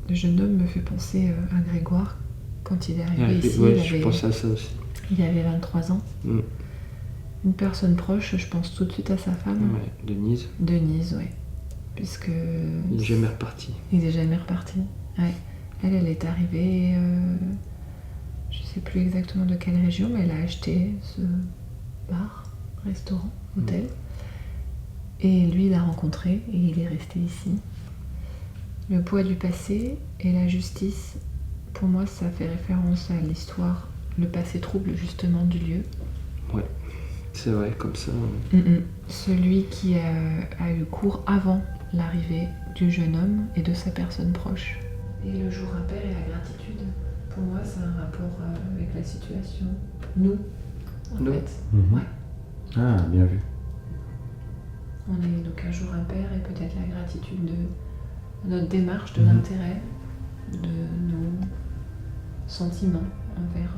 Le jeune homme me fait penser à Grégoire quand il est arrivé ici. Ouais, il je avait- pense à ça aussi. Il avait 23 ans. Mm. Une personne proche, je pense tout de suite à sa femme. Ouais, Denise, Denise, ouais. Puisque... il n'est jamais reparti. Il est jamais reparti. Ouais. Elle est arrivée... je sais plus exactement de quelle région, mais elle a acheté ce bar, restaurant, hôtel. Et lui, il l'a rencontré et il est resté ici. Le poids du passé et la justice, pour moi, ça fait référence à l'histoire, le passé trouble justement du lieu. Ouais, c'est vrai, comme ça. Celui qui a eu cours avant l'arrivée du jeune homme et de sa personne proche. Et le jour impair et la gratitude, pour moi, c'est un rapport avec la situation. Nous, en Nous. fait. Mhm. Ouais. Ah, bien vu. On est donc un jour impair et peut-être la gratitude de notre démarche, de Mhm. l'intérêt, de nos sentiments envers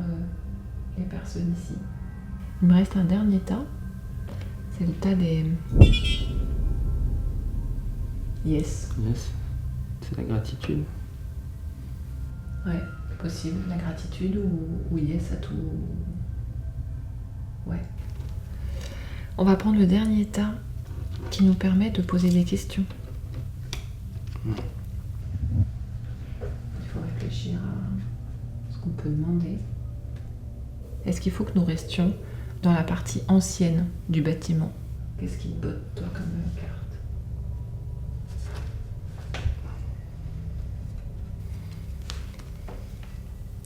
les personnes ici. Il me reste un dernier tas. C'est le tas des... Yes. Yes. C'est la gratitude. Ouais, possible. La gratitude ou yes à tout. Ouais. On va prendre le dernier tas qui nous permet de poser des questions. Il faut réfléchir à ce qu'on peut demander. Est-ce qu'il faut que nous restions dans la partie ancienne du bâtiment? Qu'est-ce qui te botte, toi, comme carte?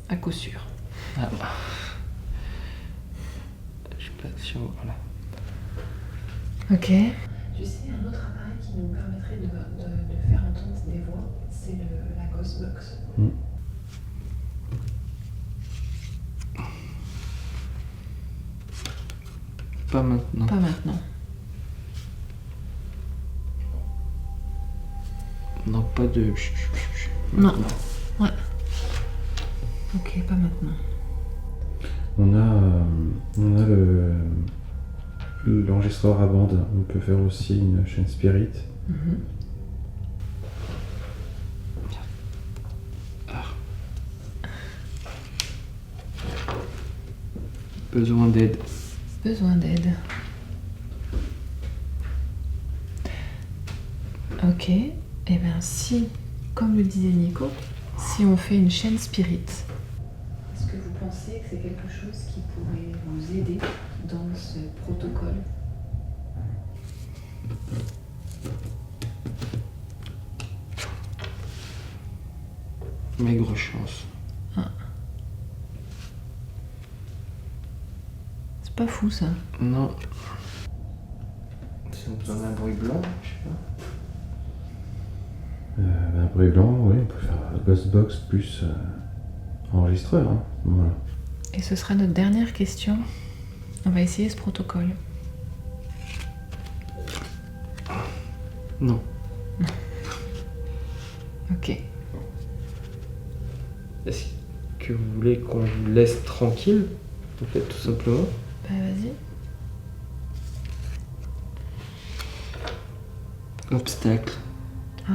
À coup sûr. Ah. Je suis pas sûr, voilà. Ok. Tu sais, un autre appareil qui nous permettrait de faire entendre des voix, c'est la Ghost Box. Pas maintenant. Pas maintenant. Non, pas de... Non. Ouais. Ok, pas maintenant. On a l'enregistreur à bande. On peut faire aussi une chaîne spirit. Besoin d'aide. Besoin d'aide. Ok. Et bien si, comme le disait Nico, si on fait une chaîne spirit, est-ce que vous pensez que c'est quelque chose qui pourrait vous aider dans ce protocole? Maigre chance. C'est pas fou ça. Non. Si on a besoin d'un bruit blanc, je sais pas. Un bruit blanc, oui, on peut faire Ghost Box plus enregistreur. Hein. Voilà. Et ce sera notre dernière question. On va essayer ce protocole. Non. Ok. Est-ce que vous voulez qu'on vous laisse tranquille, en fait, tout simplement? Bah vas-y. Obstacle. Ah,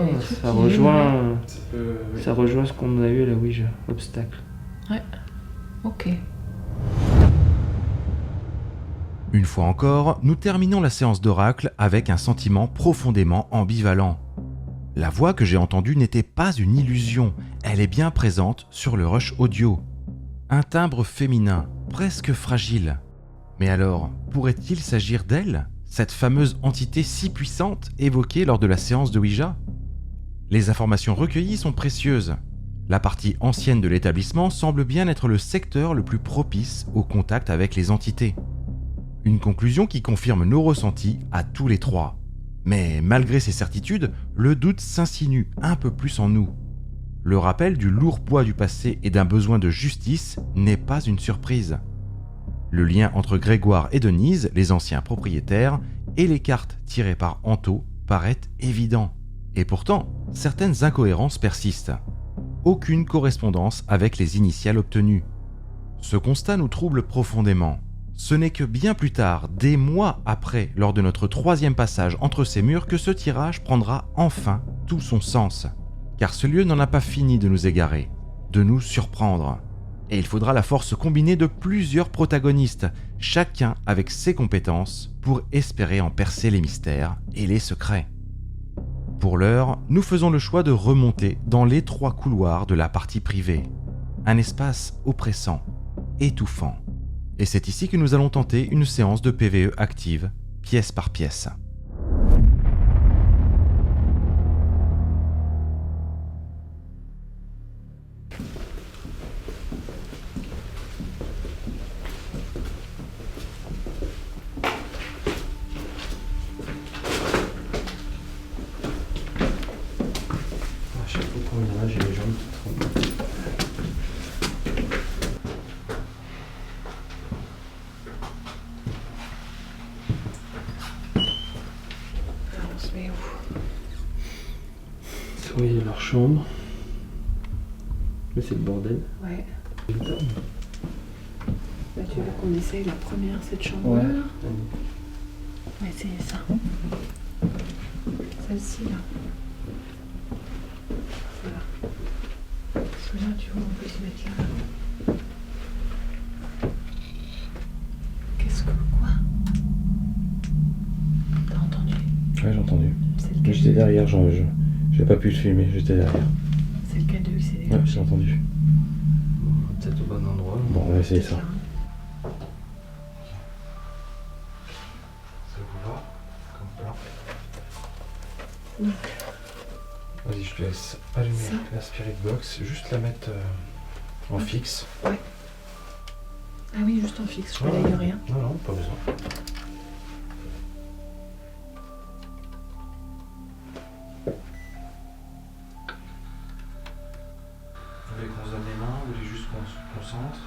il y a des trucs ça qui- rejoint, Oui. ça rejoint ce qu'on a eu à la Ouija. Obstacle. Ok. Une fois encore, nous terminons la séance d'oracle avec un sentiment profondément ambivalent. La voix que j'ai entendue n'était pas une illusion, elle est bien présente sur le rush audio. Un timbre féminin, presque fragile. Mais alors, pourrait-il s'agir d'elle, cette fameuse entité si puissante évoquée lors de la séance de Ouija? Les informations recueillies sont précieuses. La partie ancienne de l'établissement semble bien être le secteur le plus propice au contact avec les entités. Une conclusion qui confirme nos ressentis à tous les trois. Mais malgré ces certitudes, le doute s'insinue un peu plus en nous. Le rappel du lourd poids du passé et d'un besoin de justice n'est pas une surprise. Le lien entre Grégoire et Denise, les anciens propriétaires, et les cartes tirées par Anto paraît évident. Et pourtant, certaines incohérences persistent. Aucune correspondance avec les initiales obtenues. Ce constat nous trouble profondément. Ce n'est que bien plus tard, des mois après, lors de notre 3e passage entre ces murs, que ce tirage prendra enfin tout son sens. Car ce lieu n'en a pas fini de nous égarer, de nous surprendre. Et il faudra la force combinée de plusieurs protagonistes, chacun avec ses compétences, pour espérer en percer les mystères et les secrets. Pour l'heure, nous faisons le choix de remonter dans l'étroit couloir de la partie privée. Un espace oppressant, étouffant. Et c'est ici que nous allons tenter une séance de PVE active, pièce par pièce. À chaque fois qu'on vient là, j'ai les jambes qui tremblent. Alors, on se met où? Oui, leur chambre. Mais c'est le bordel. Ouais. Putain. Bah, tu veux qu'on essaye la première, cette chambre Ouais. là? On va essayer ça. Celle-ci là. Voilà. Celui-là, tu vois, on peut se mettre là. Qu'est-ce que quoi? T'as entendu? Ouais, j'ai entendu. C'est le J'étais derrière, j'ai pas pu le filmer, j'étais derrière. C'est le K2 qui s'est Ouais, déclenché. j'ai entendu. Peut-être au bon endroit. Bon, on va essayer ça. Là. Ça vous va comme plan? Donc, Vas-y, je te laisse allumer Ça. la spirit box, juste la mettre en fixe. ah oui, juste en fixe, je Ouais. balaye rien. Non, non, pas besoin. Vous voulez qu'on se donne les mains? Vous voulez juste qu'on se concentre?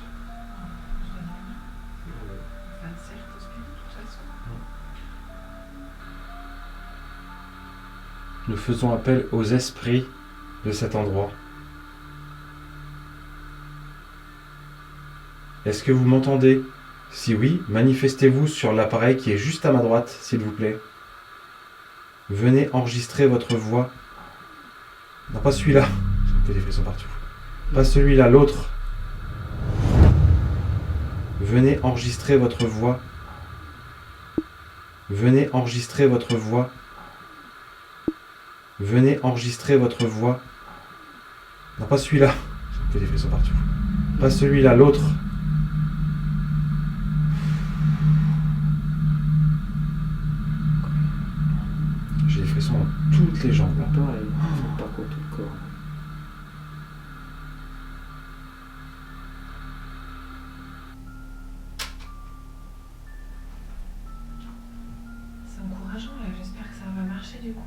Nous faisons appel aux esprits de cet endroit. Est-ce que vous m'entendez? Si oui, manifestez-vous sur l'appareil qui est juste à ma droite, s'il vous plaît. Venez enregistrer votre voix. Non, pas celui-là. J'ai fait des frissons partout. Pas celui-là, l'autre. Venez enregistrer votre voix. Venez enregistrer votre voix. Venez enregistrer votre voix. Non, pas celui-là. J'ai fait des frissons partout. Pas celui-là, l'autre. J'ai des frissons dans toutes les jambes là. Pareil, par contre tout le corps. C'est encourageant là, j'espère que ça va marcher du coup.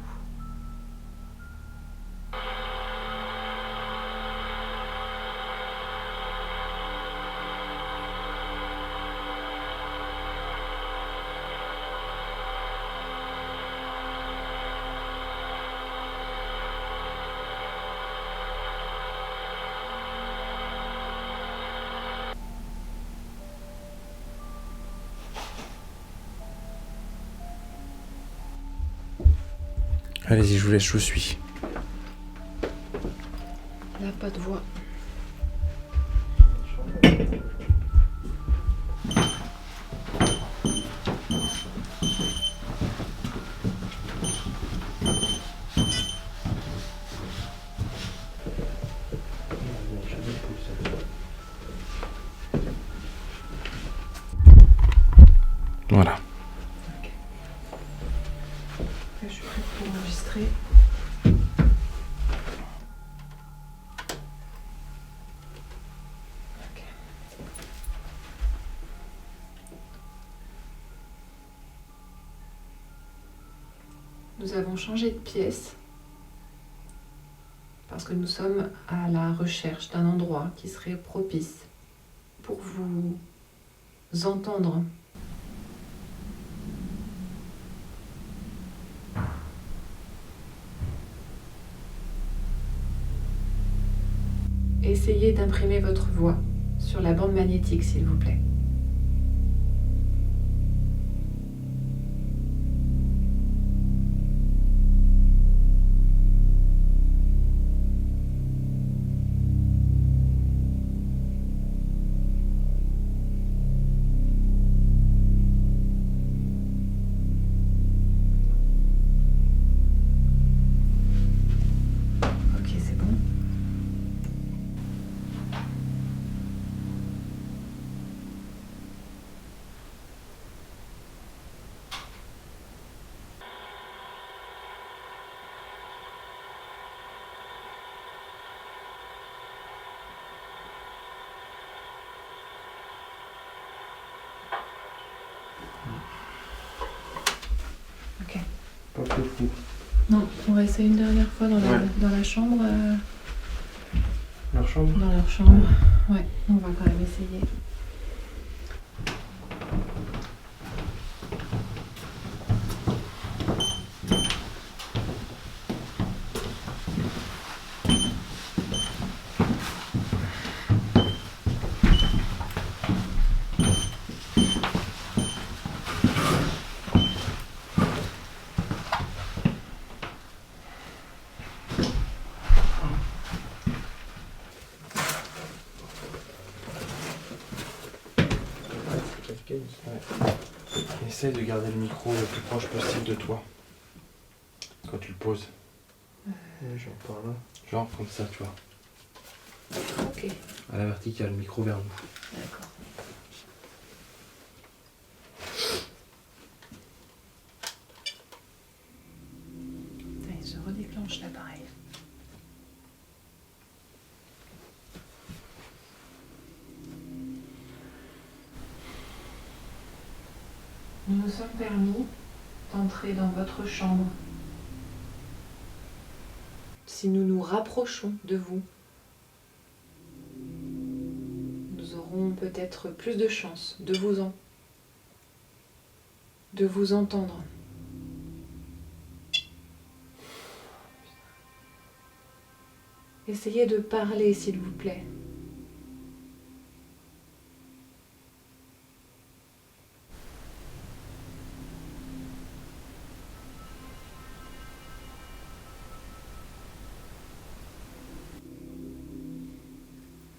Allez-y, je vous laisse, je vous suis. Là, pas de voix. Voilà. Je suis prête pour enregistrer. Nous avons changé de pièce parce que nous sommes à la recherche d'un endroit qui serait propice pour vous entendre. Essayez d'imprimer votre voix sur la bande magnétique, s'il vous plaît. Ok, c'est bon. Ok. Pas beaucoup. Non, on va essayer une dernière fois dans Ouais. dans la chambre. Leur chambre? Dans leur chambre. Ouais, on va quand même essayer. Essaye de garder le micro le plus proche possible de toi quand tu le poses. Genre par là. Genre comme ça, tu vois. Ok, À la verticale, le micro vers nous. d'accord. Il se redéclenche l'appareil. Nous nous sommes permis d'entrer dans votre chambre. Si nous nous rapprochons de vous, nous aurons peut-être plus de chances de vous entendre. Essayez de parler, s'il vous plaît.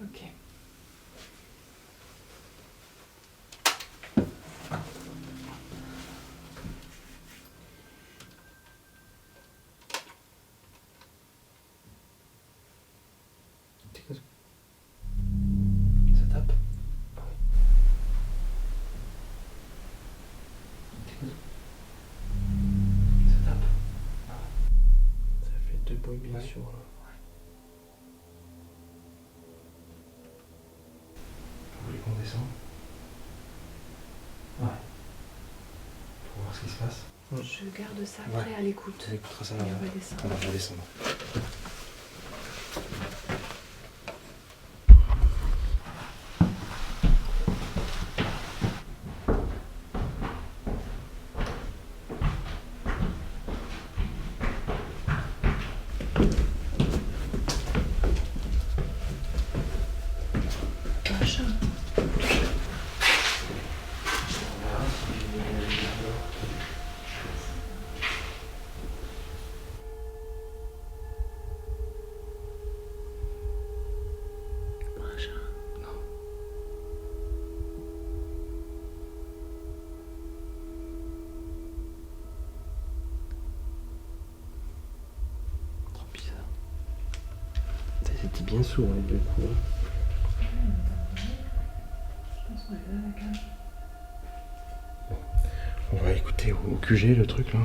Ok. Ça tape? Ça tape? Ça fait 2 bruits bien Ouais. sûr. Vous voulez qu'on descende? Ouais. Pour voir ce qui se passe. Je garde ça Ouais. prêt à l'écoute. On écoutera ça Et là. on va descendre. On va descendre. Machin. C'est bien sourd, hein, du coup. On va écouter au QG le truc là.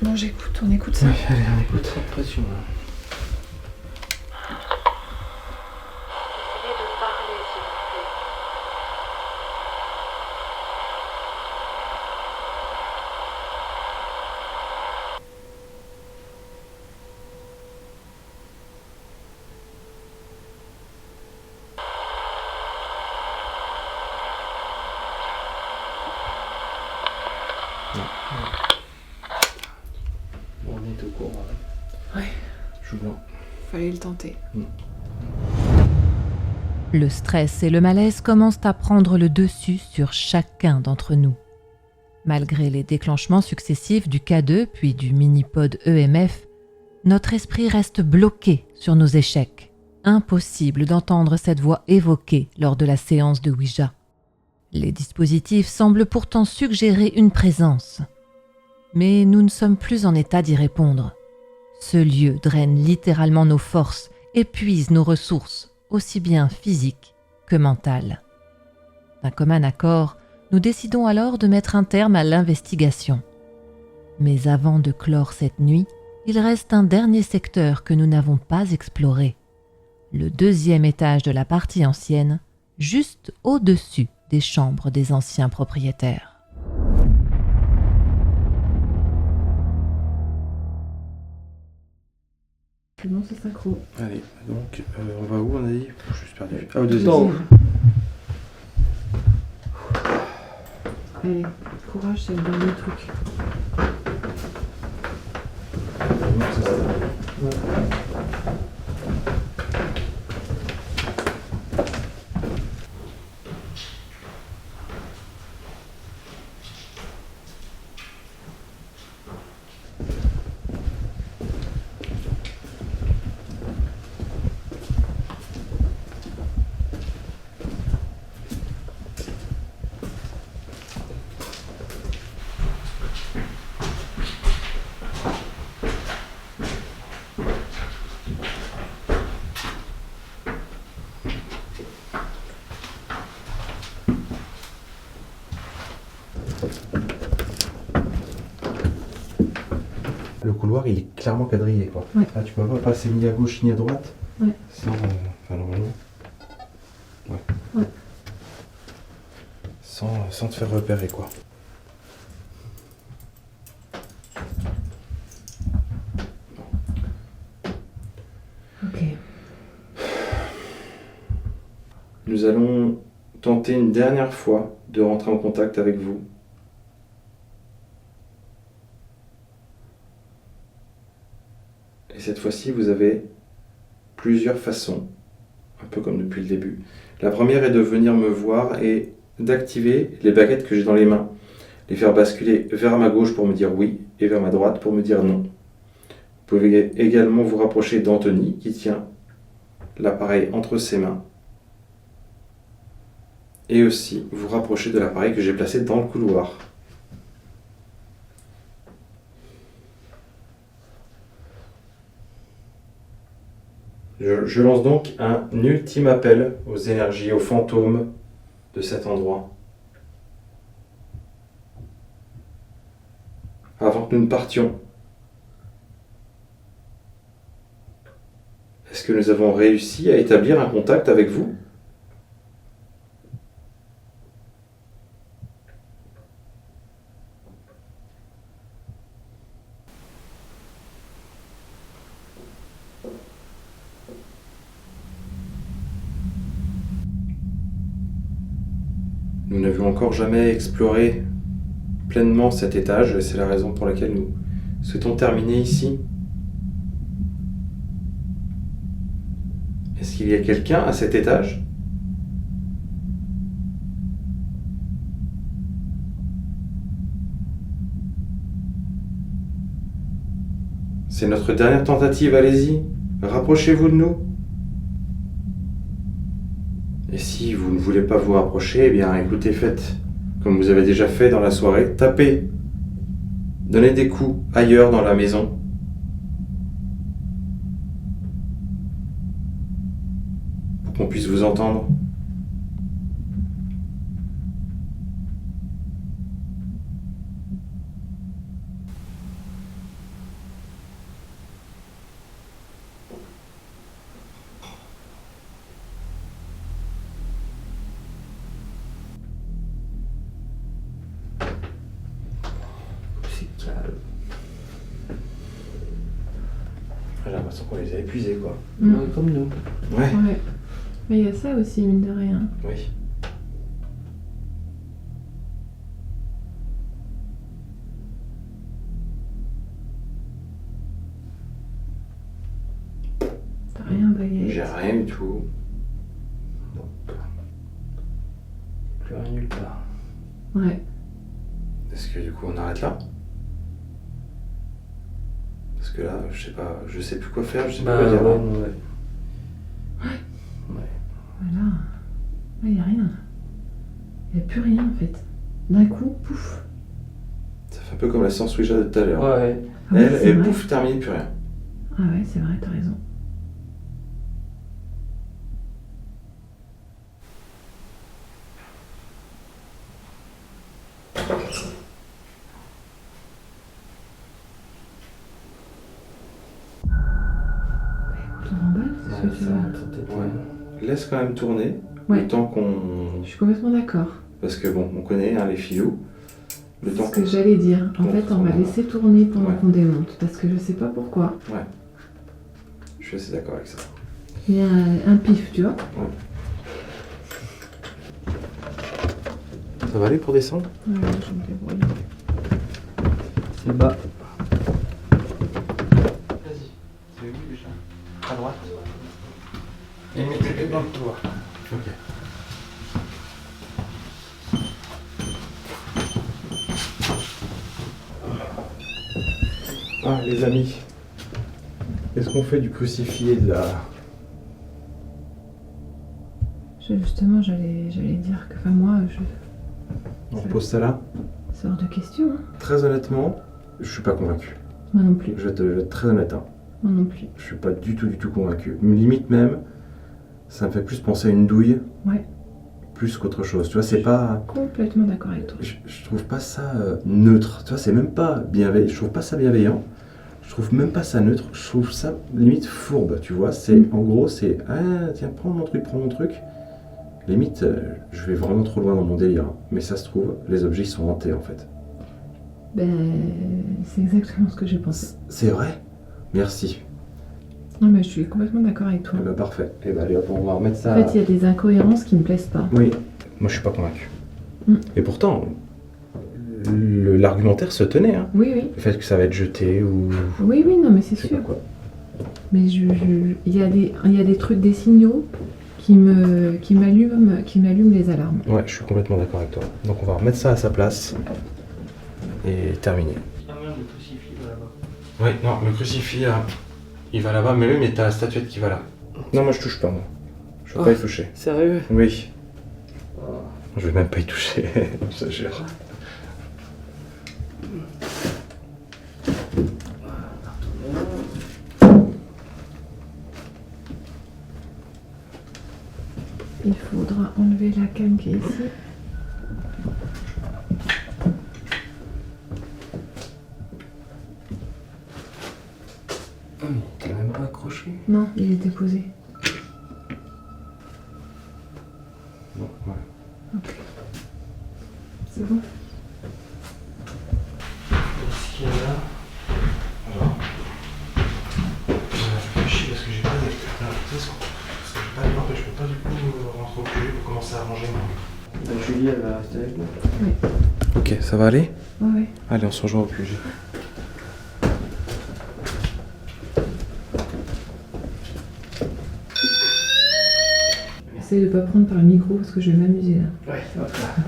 Bon, j'écoute, on écoute ça. Ouais, allez, on écoute. Trop de pression là. Essayez de parler, s'il vous plaît. On est au courant. Chou blanc. Fallait le tenter. Le stress et le malaise commencent à prendre le dessus sur chacun d'entre nous. Malgré les déclenchements successifs du K2 puis du mini-pod EMF, notre esprit reste bloqué sur nos échecs. Impossible d'entendre cette voix évoquée lors de la séance de Ouija. Les dispositifs semblent pourtant suggérer une présence. Mais nous ne sommes plus en état d'y répondre. Ce lieu draine littéralement nos forces, épuise nos ressources, aussi bien physiques que mentales. D'un commun accord, nous décidons alors de mettre un terme à l'investigation. Mais avant de clore cette nuit, il reste un dernier secteur que nous n'avons pas exploré. Le 2e étage de la partie ancienne, juste au-dessus des chambres des anciens propriétaires. C'est bon, c'est synchro. Allez, donc on va où on a dit? Je suis juste perdu. Ah, au deuxième. Non. Allez, courage, c'est le dernier truc. Le couloir, il est clairement quadrillé, quoi. Ouais. Là, tu peux pas passer ni à gauche ni à droite. Ouais. Sans, enfin, normalement. Ouais. Ouais. Sans te faire repérer, quoi. Ok. Nous allons tenter une dernière fois de rentrer en contact avec vous. Et cette fois-ci, vous avez plusieurs façons, un peu comme depuis le début. La première est de venir me voir et d'activer les baguettes que j'ai dans les mains, les faire basculer vers ma gauche pour me dire oui et vers ma droite pour me dire non. Vous pouvez également vous rapprocher d'Anthony qui tient l'appareil entre ses mains et aussi vous rapprocher de l'appareil que j'ai placé dans le couloir. Je lance donc un ultime appel aux énergies, aux fantômes de cet endroit. Avant que nous ne partions, est-ce que nous avons réussi à établir un contact avec vous ? Nous n'avions encore jamais exploré pleinement cet étage et c'est la raison pour laquelle nous souhaitons terminer ici. qu'il y ait quelqu'un à cet étage. C'est notre dernière tentative, allez-y. Rapprochez-vous de nous. Et si vous ne voulez pas vous rapprocher, eh bien écoutez, faites comme vous avez déjà fait dans la soirée. Tapez. Donnez des coups ailleurs dans la maison. Pour qu'on puisse vous entendre. C'est calme. J'ai l'impression qu'on les a épuisés, quoi. Mm. Ouais, comme nous. Ouais. Ouais. Mais il y a ça aussi, mine de rien. Oui. T'as rien, Baguette. J'ai rien du tout. Plus rien nulle part. Ouais. Est-ce que du coup on arrête là? Parce que là, je sais plus quoi faire, je sais Bah plus quoi dire. ouais, là. ouais. Voilà. Là, il n'y a rien. Il n'y a plus rien, en fait. D'un coup, pouf. Ça fait un peu comme la séance Ouija de tout à l'heure. Ouais. Ah ouais, Elle, c'est et vrai. pouf, terminé, plus rien. Ah ouais, c'est vrai, t'as raison. Bah, écoute, on emballe, c'est ce que tu ça veux. rentre peut-être. Ouais. Laisse quand même tourner, Ouais. le temps qu'on... Je suis complètement d'accord. Parce que bon, on connaît hein, les filous. Le C'est temps ce que j'allais dire. En qu'on- fait, on va laisser tourner pendant Ouais. qu'on démonte. Parce que je sais pas pourquoi. Je suis assez d'accord avec ça. Il y a un pif, tu vois. Ça va aller pour descendre? Ouais, je me débrouille. C'est bas. Vas-y. C'est où déjà? À droite. Et mettez-les dans le toit. Ok. Ah, les amis. Qu'est-ce qu'on fait du crucifix et de la... Justement, j'allais dire que, enfin, moi, On repose ça là? c'est hors de question. Hein. Très honnêtement, je suis pas convaincu. Moi non plus. Je vais être très honnête. Hein. Moi non plus. Je suis pas du tout convaincu. Limite même, ça me fait plus penser à une douille. Ouais. Plus qu'autre chose. Tu vois, c'est pas... Complètement d'accord avec toi. Je trouve pas ça neutre. Tu vois, c'est même pas bienveillant. Je trouve pas ça bienveillant. Je trouve même pas ça neutre. Je trouve ça limite fourbe. Tu vois, c'est en gros, c'est ah tiens, prends mon truc. Limite, je vais vraiment trop loin dans mon délire. Mais ça se trouve, les objets ils sont hantés en fait. Ben, c'est exactement ce que j'ai pensé. C'est vrai. Merci. Non, mais je suis complètement d'accord avec toi. Eh ben, parfait. Et ben allez hop, on va remettre ça. En fait, il y a des incohérences qui me plaisent pas. Oui. Moi, je suis pas convaincu. Mm. Et pourtant, l'argumentaire se tenait. Hein. Oui, oui. Le fait que ça va être jeté ou Oui, oui, non, mais c'est je sais pas sûr. quoi. Mais il y a des trucs, des signaux qui m'allument les alarmes. Ouais, je suis complètement d'accord avec toi. Donc on va remettre ça à sa place et terminer. Ah merde, le crucifix va là-bas. Oui, non, le crucifix, il va là-bas, mais oui, mais t'as la statuette qui va là. Non, moi je touche pas, moi. Je veux Oh. pas y toucher. Sérieux? Oui. Je vais même pas y toucher, je te jure. Il faudra enlever la canne qui est ici. Ah mais t'es même pas accroché. Non, il est déposé. Bon, ouais. Ok. C'est bon? Qu'est-ce qu'il y a là? Alors. Je réfléchis parce que j'ai pas de. Non, tu sais ce qu'on. Parce que j'ai pas de lampe et je peux pas du coup rentrer au QG pour commencer à ranger. Julie, elle va rester avec nous. Ok, ça va aller? Ouais, ouais. Allez, on se rejoint au QG. Essaye de pas prendre par le micro parce que je vais m'amuser là. Ouais, hop là.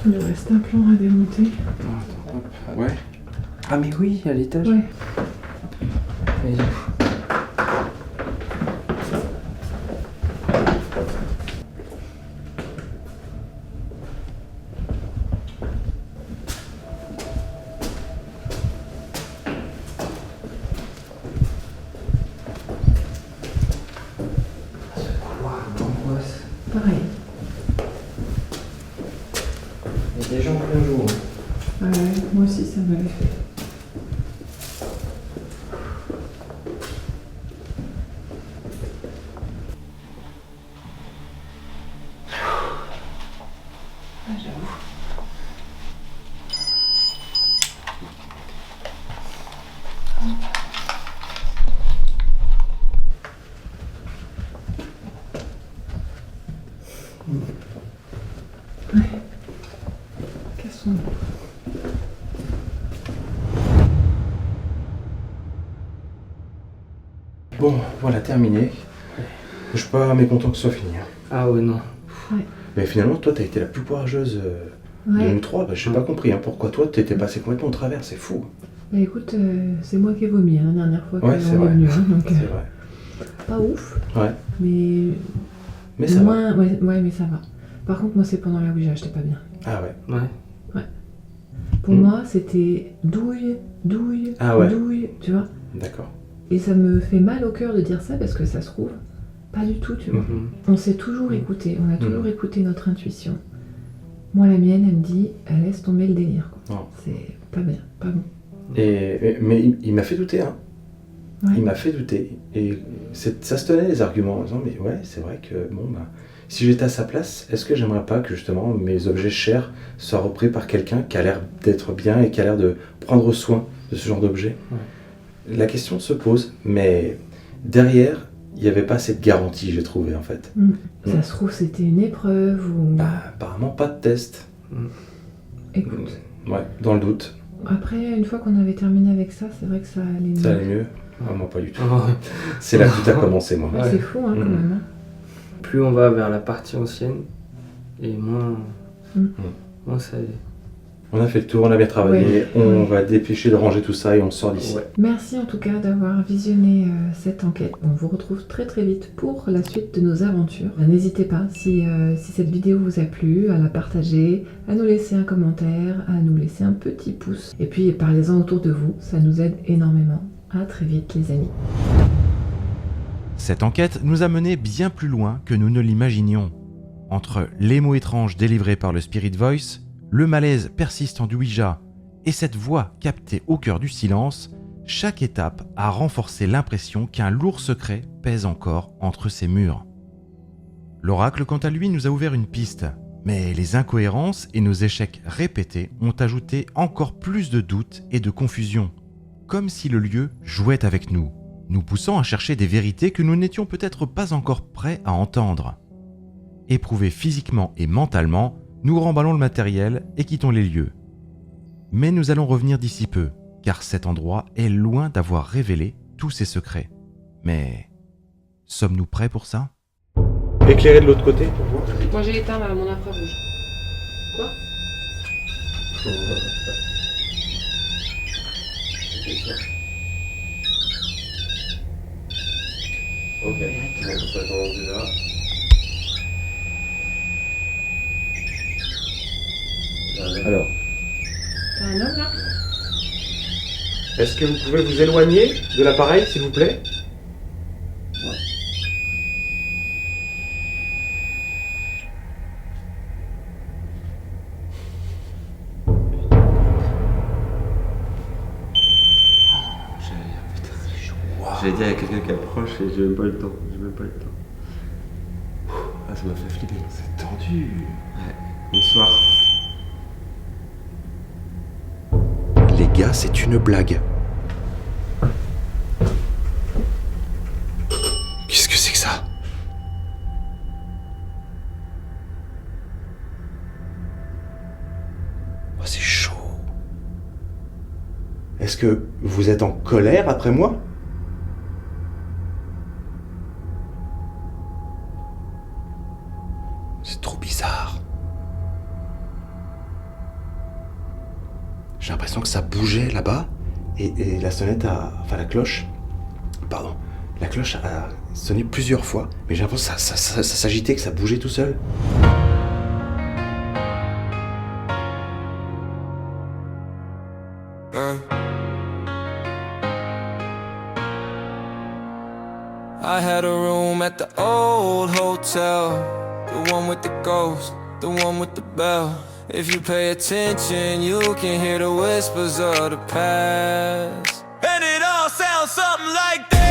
Il nous reste un plan à démonter. Attends, hop. Ouais. Ah mais oui, à l'étage. Ouais. Mais- L'angoisse. Pareil. Il y a des gens plein jour. Ouais, moi aussi ça m'avait fait. Ouais. Cassons. Bon, voilà, terminé. Je suis pas mécontent que ce soit fini. hein. Ah ouais, non. Mais finalement, toi, t'as été la plus courageuse de Ouais. nous trois. Bah, j'ai pas compris pourquoi toi, t'étais passé complètement au travers. C'est fou. Bah écoute, c'est moi qui ai vomi la dernière fois qu'on Ouais, est c'est vrai. venu. Donc, C'est vrai. pas ouf, Ouais. mais ça va. moins, ouais, mais ça va. Par contre, moi, c'est pendant la Ouija, j'étais pas bien. Ah ouais. Ouais. Pour moi, c'était douille, Ah ouais. douille, tu vois. D'accord. Et ça me fait mal au cœur de dire ça parce que ça se trouve, pas du tout, tu vois. Mhm. On s'est toujours écouté, on a toujours écouté notre intuition. Moi, la mienne, elle me dit, laisse tomber le délire. Quoi. Non. C'est pas bien, pas bon. Mais il m'a fait douter, hein. Ouais. Il m'a fait douter. Et ça se tenait les arguments en disant, mais ouais, c'est vrai que bon, bah, si j'étais à sa place, est-ce que j'aimerais pas que justement mes objets chers soient repris par quelqu'un qui a l'air d'être bien et qui a l'air de prendre soin de ce genre d'objet? La question se pose, mais derrière, il n'y avait pas cette garantie, j'ai trouvé en fait. Ça se trouve, c'était une épreuve ou. Bah, apparemment, pas de test. Écoute. Ouais, dans le doute. Après, une fois qu'on avait terminé avec ça, c'est vrai que ça allait mieux. Ça allait mieux? Ah, moi, pas du tout. Oh. C'est là que tout a commencé, moi. Ouais, c'est fou, hein, quand même. Hein. Plus on va vers la partie ancienne, et moins ça allait. On a fait le tour, on a bien travaillé, on va dépêcher de ranger tout ça et on sort d'ici. Ouais. Merci en tout cas d'avoir visionné cette enquête. On vous retrouve très très vite pour la suite de nos aventures. N'hésitez pas, si cette vidéo vous a plu, à la partager, à nous laisser un commentaire, à nous laisser un petit pouce. Et puis parlez-en autour de vous, ça nous aide énormément. À très vite les amis. Cette enquête nous a mené bien plus loin que nous ne l'imaginions. Entre les mots étranges délivrés par le Spirit Voice, le malaise persistant du Ouija et cette voix captée au cœur du silence, chaque étape a renforcé l'impression qu'un lourd secret pèse encore entre ces murs. L'oracle, quant à lui, nous a ouvert une piste, mais les incohérences et nos échecs répétés ont ajouté encore plus de doutes et de confusion, comme si le lieu jouait avec nous, nous poussant à chercher des vérités que nous n'étions peut-être pas encore prêts à entendre. Éprouvés physiquement et mentalement, nous remballons le matériel et quittons les lieux. Mais nous allons revenir d'ici peu, car cet endroit est loin d'avoir révélé tous ses secrets. Mais sommes-nous prêts pour ça? Éclairez de l'autre côté. Moi j'ai éteint mon infrarouge. Quoi? Ok, ça commence déjà. Alors, T'as un homme là? est-ce que vous pouvez vous éloigner de l'appareil, s'il vous plaît? J'allais dire, il y a quelqu'un qui approche et j'ai même pas eu le temps. Ah, ça m'a fait flipper. C'est tendu. Ouais. Bonsoir. Les gars, c'est une blague. Qu'est-ce que c'est que ça? Est-ce que vous êtes en colère après moi? C'est trop bizarre. J'ai l'impression que ça bougeait là-bas et la sonnette enfin la cloche, pardon, la cloche a sonné plusieurs fois, mais j'ai l'impression que ça s'agitait, que ça bougeait tout seul. I had a room at the old hotel, the one with the ghost, the one with the bell. If you pay attention, you can hear the whispers of the past. And it all sounds something like this.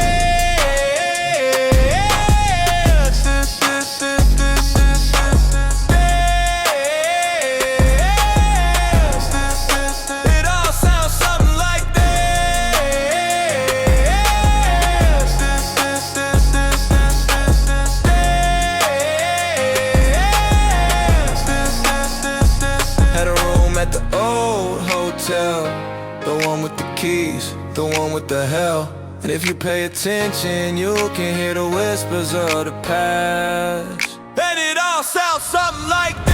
It all sounds something like the old hotel, the one with the keys, the one with the hell. And if you pay attention, you can hear the whispers of the past. And it all sounds something like this.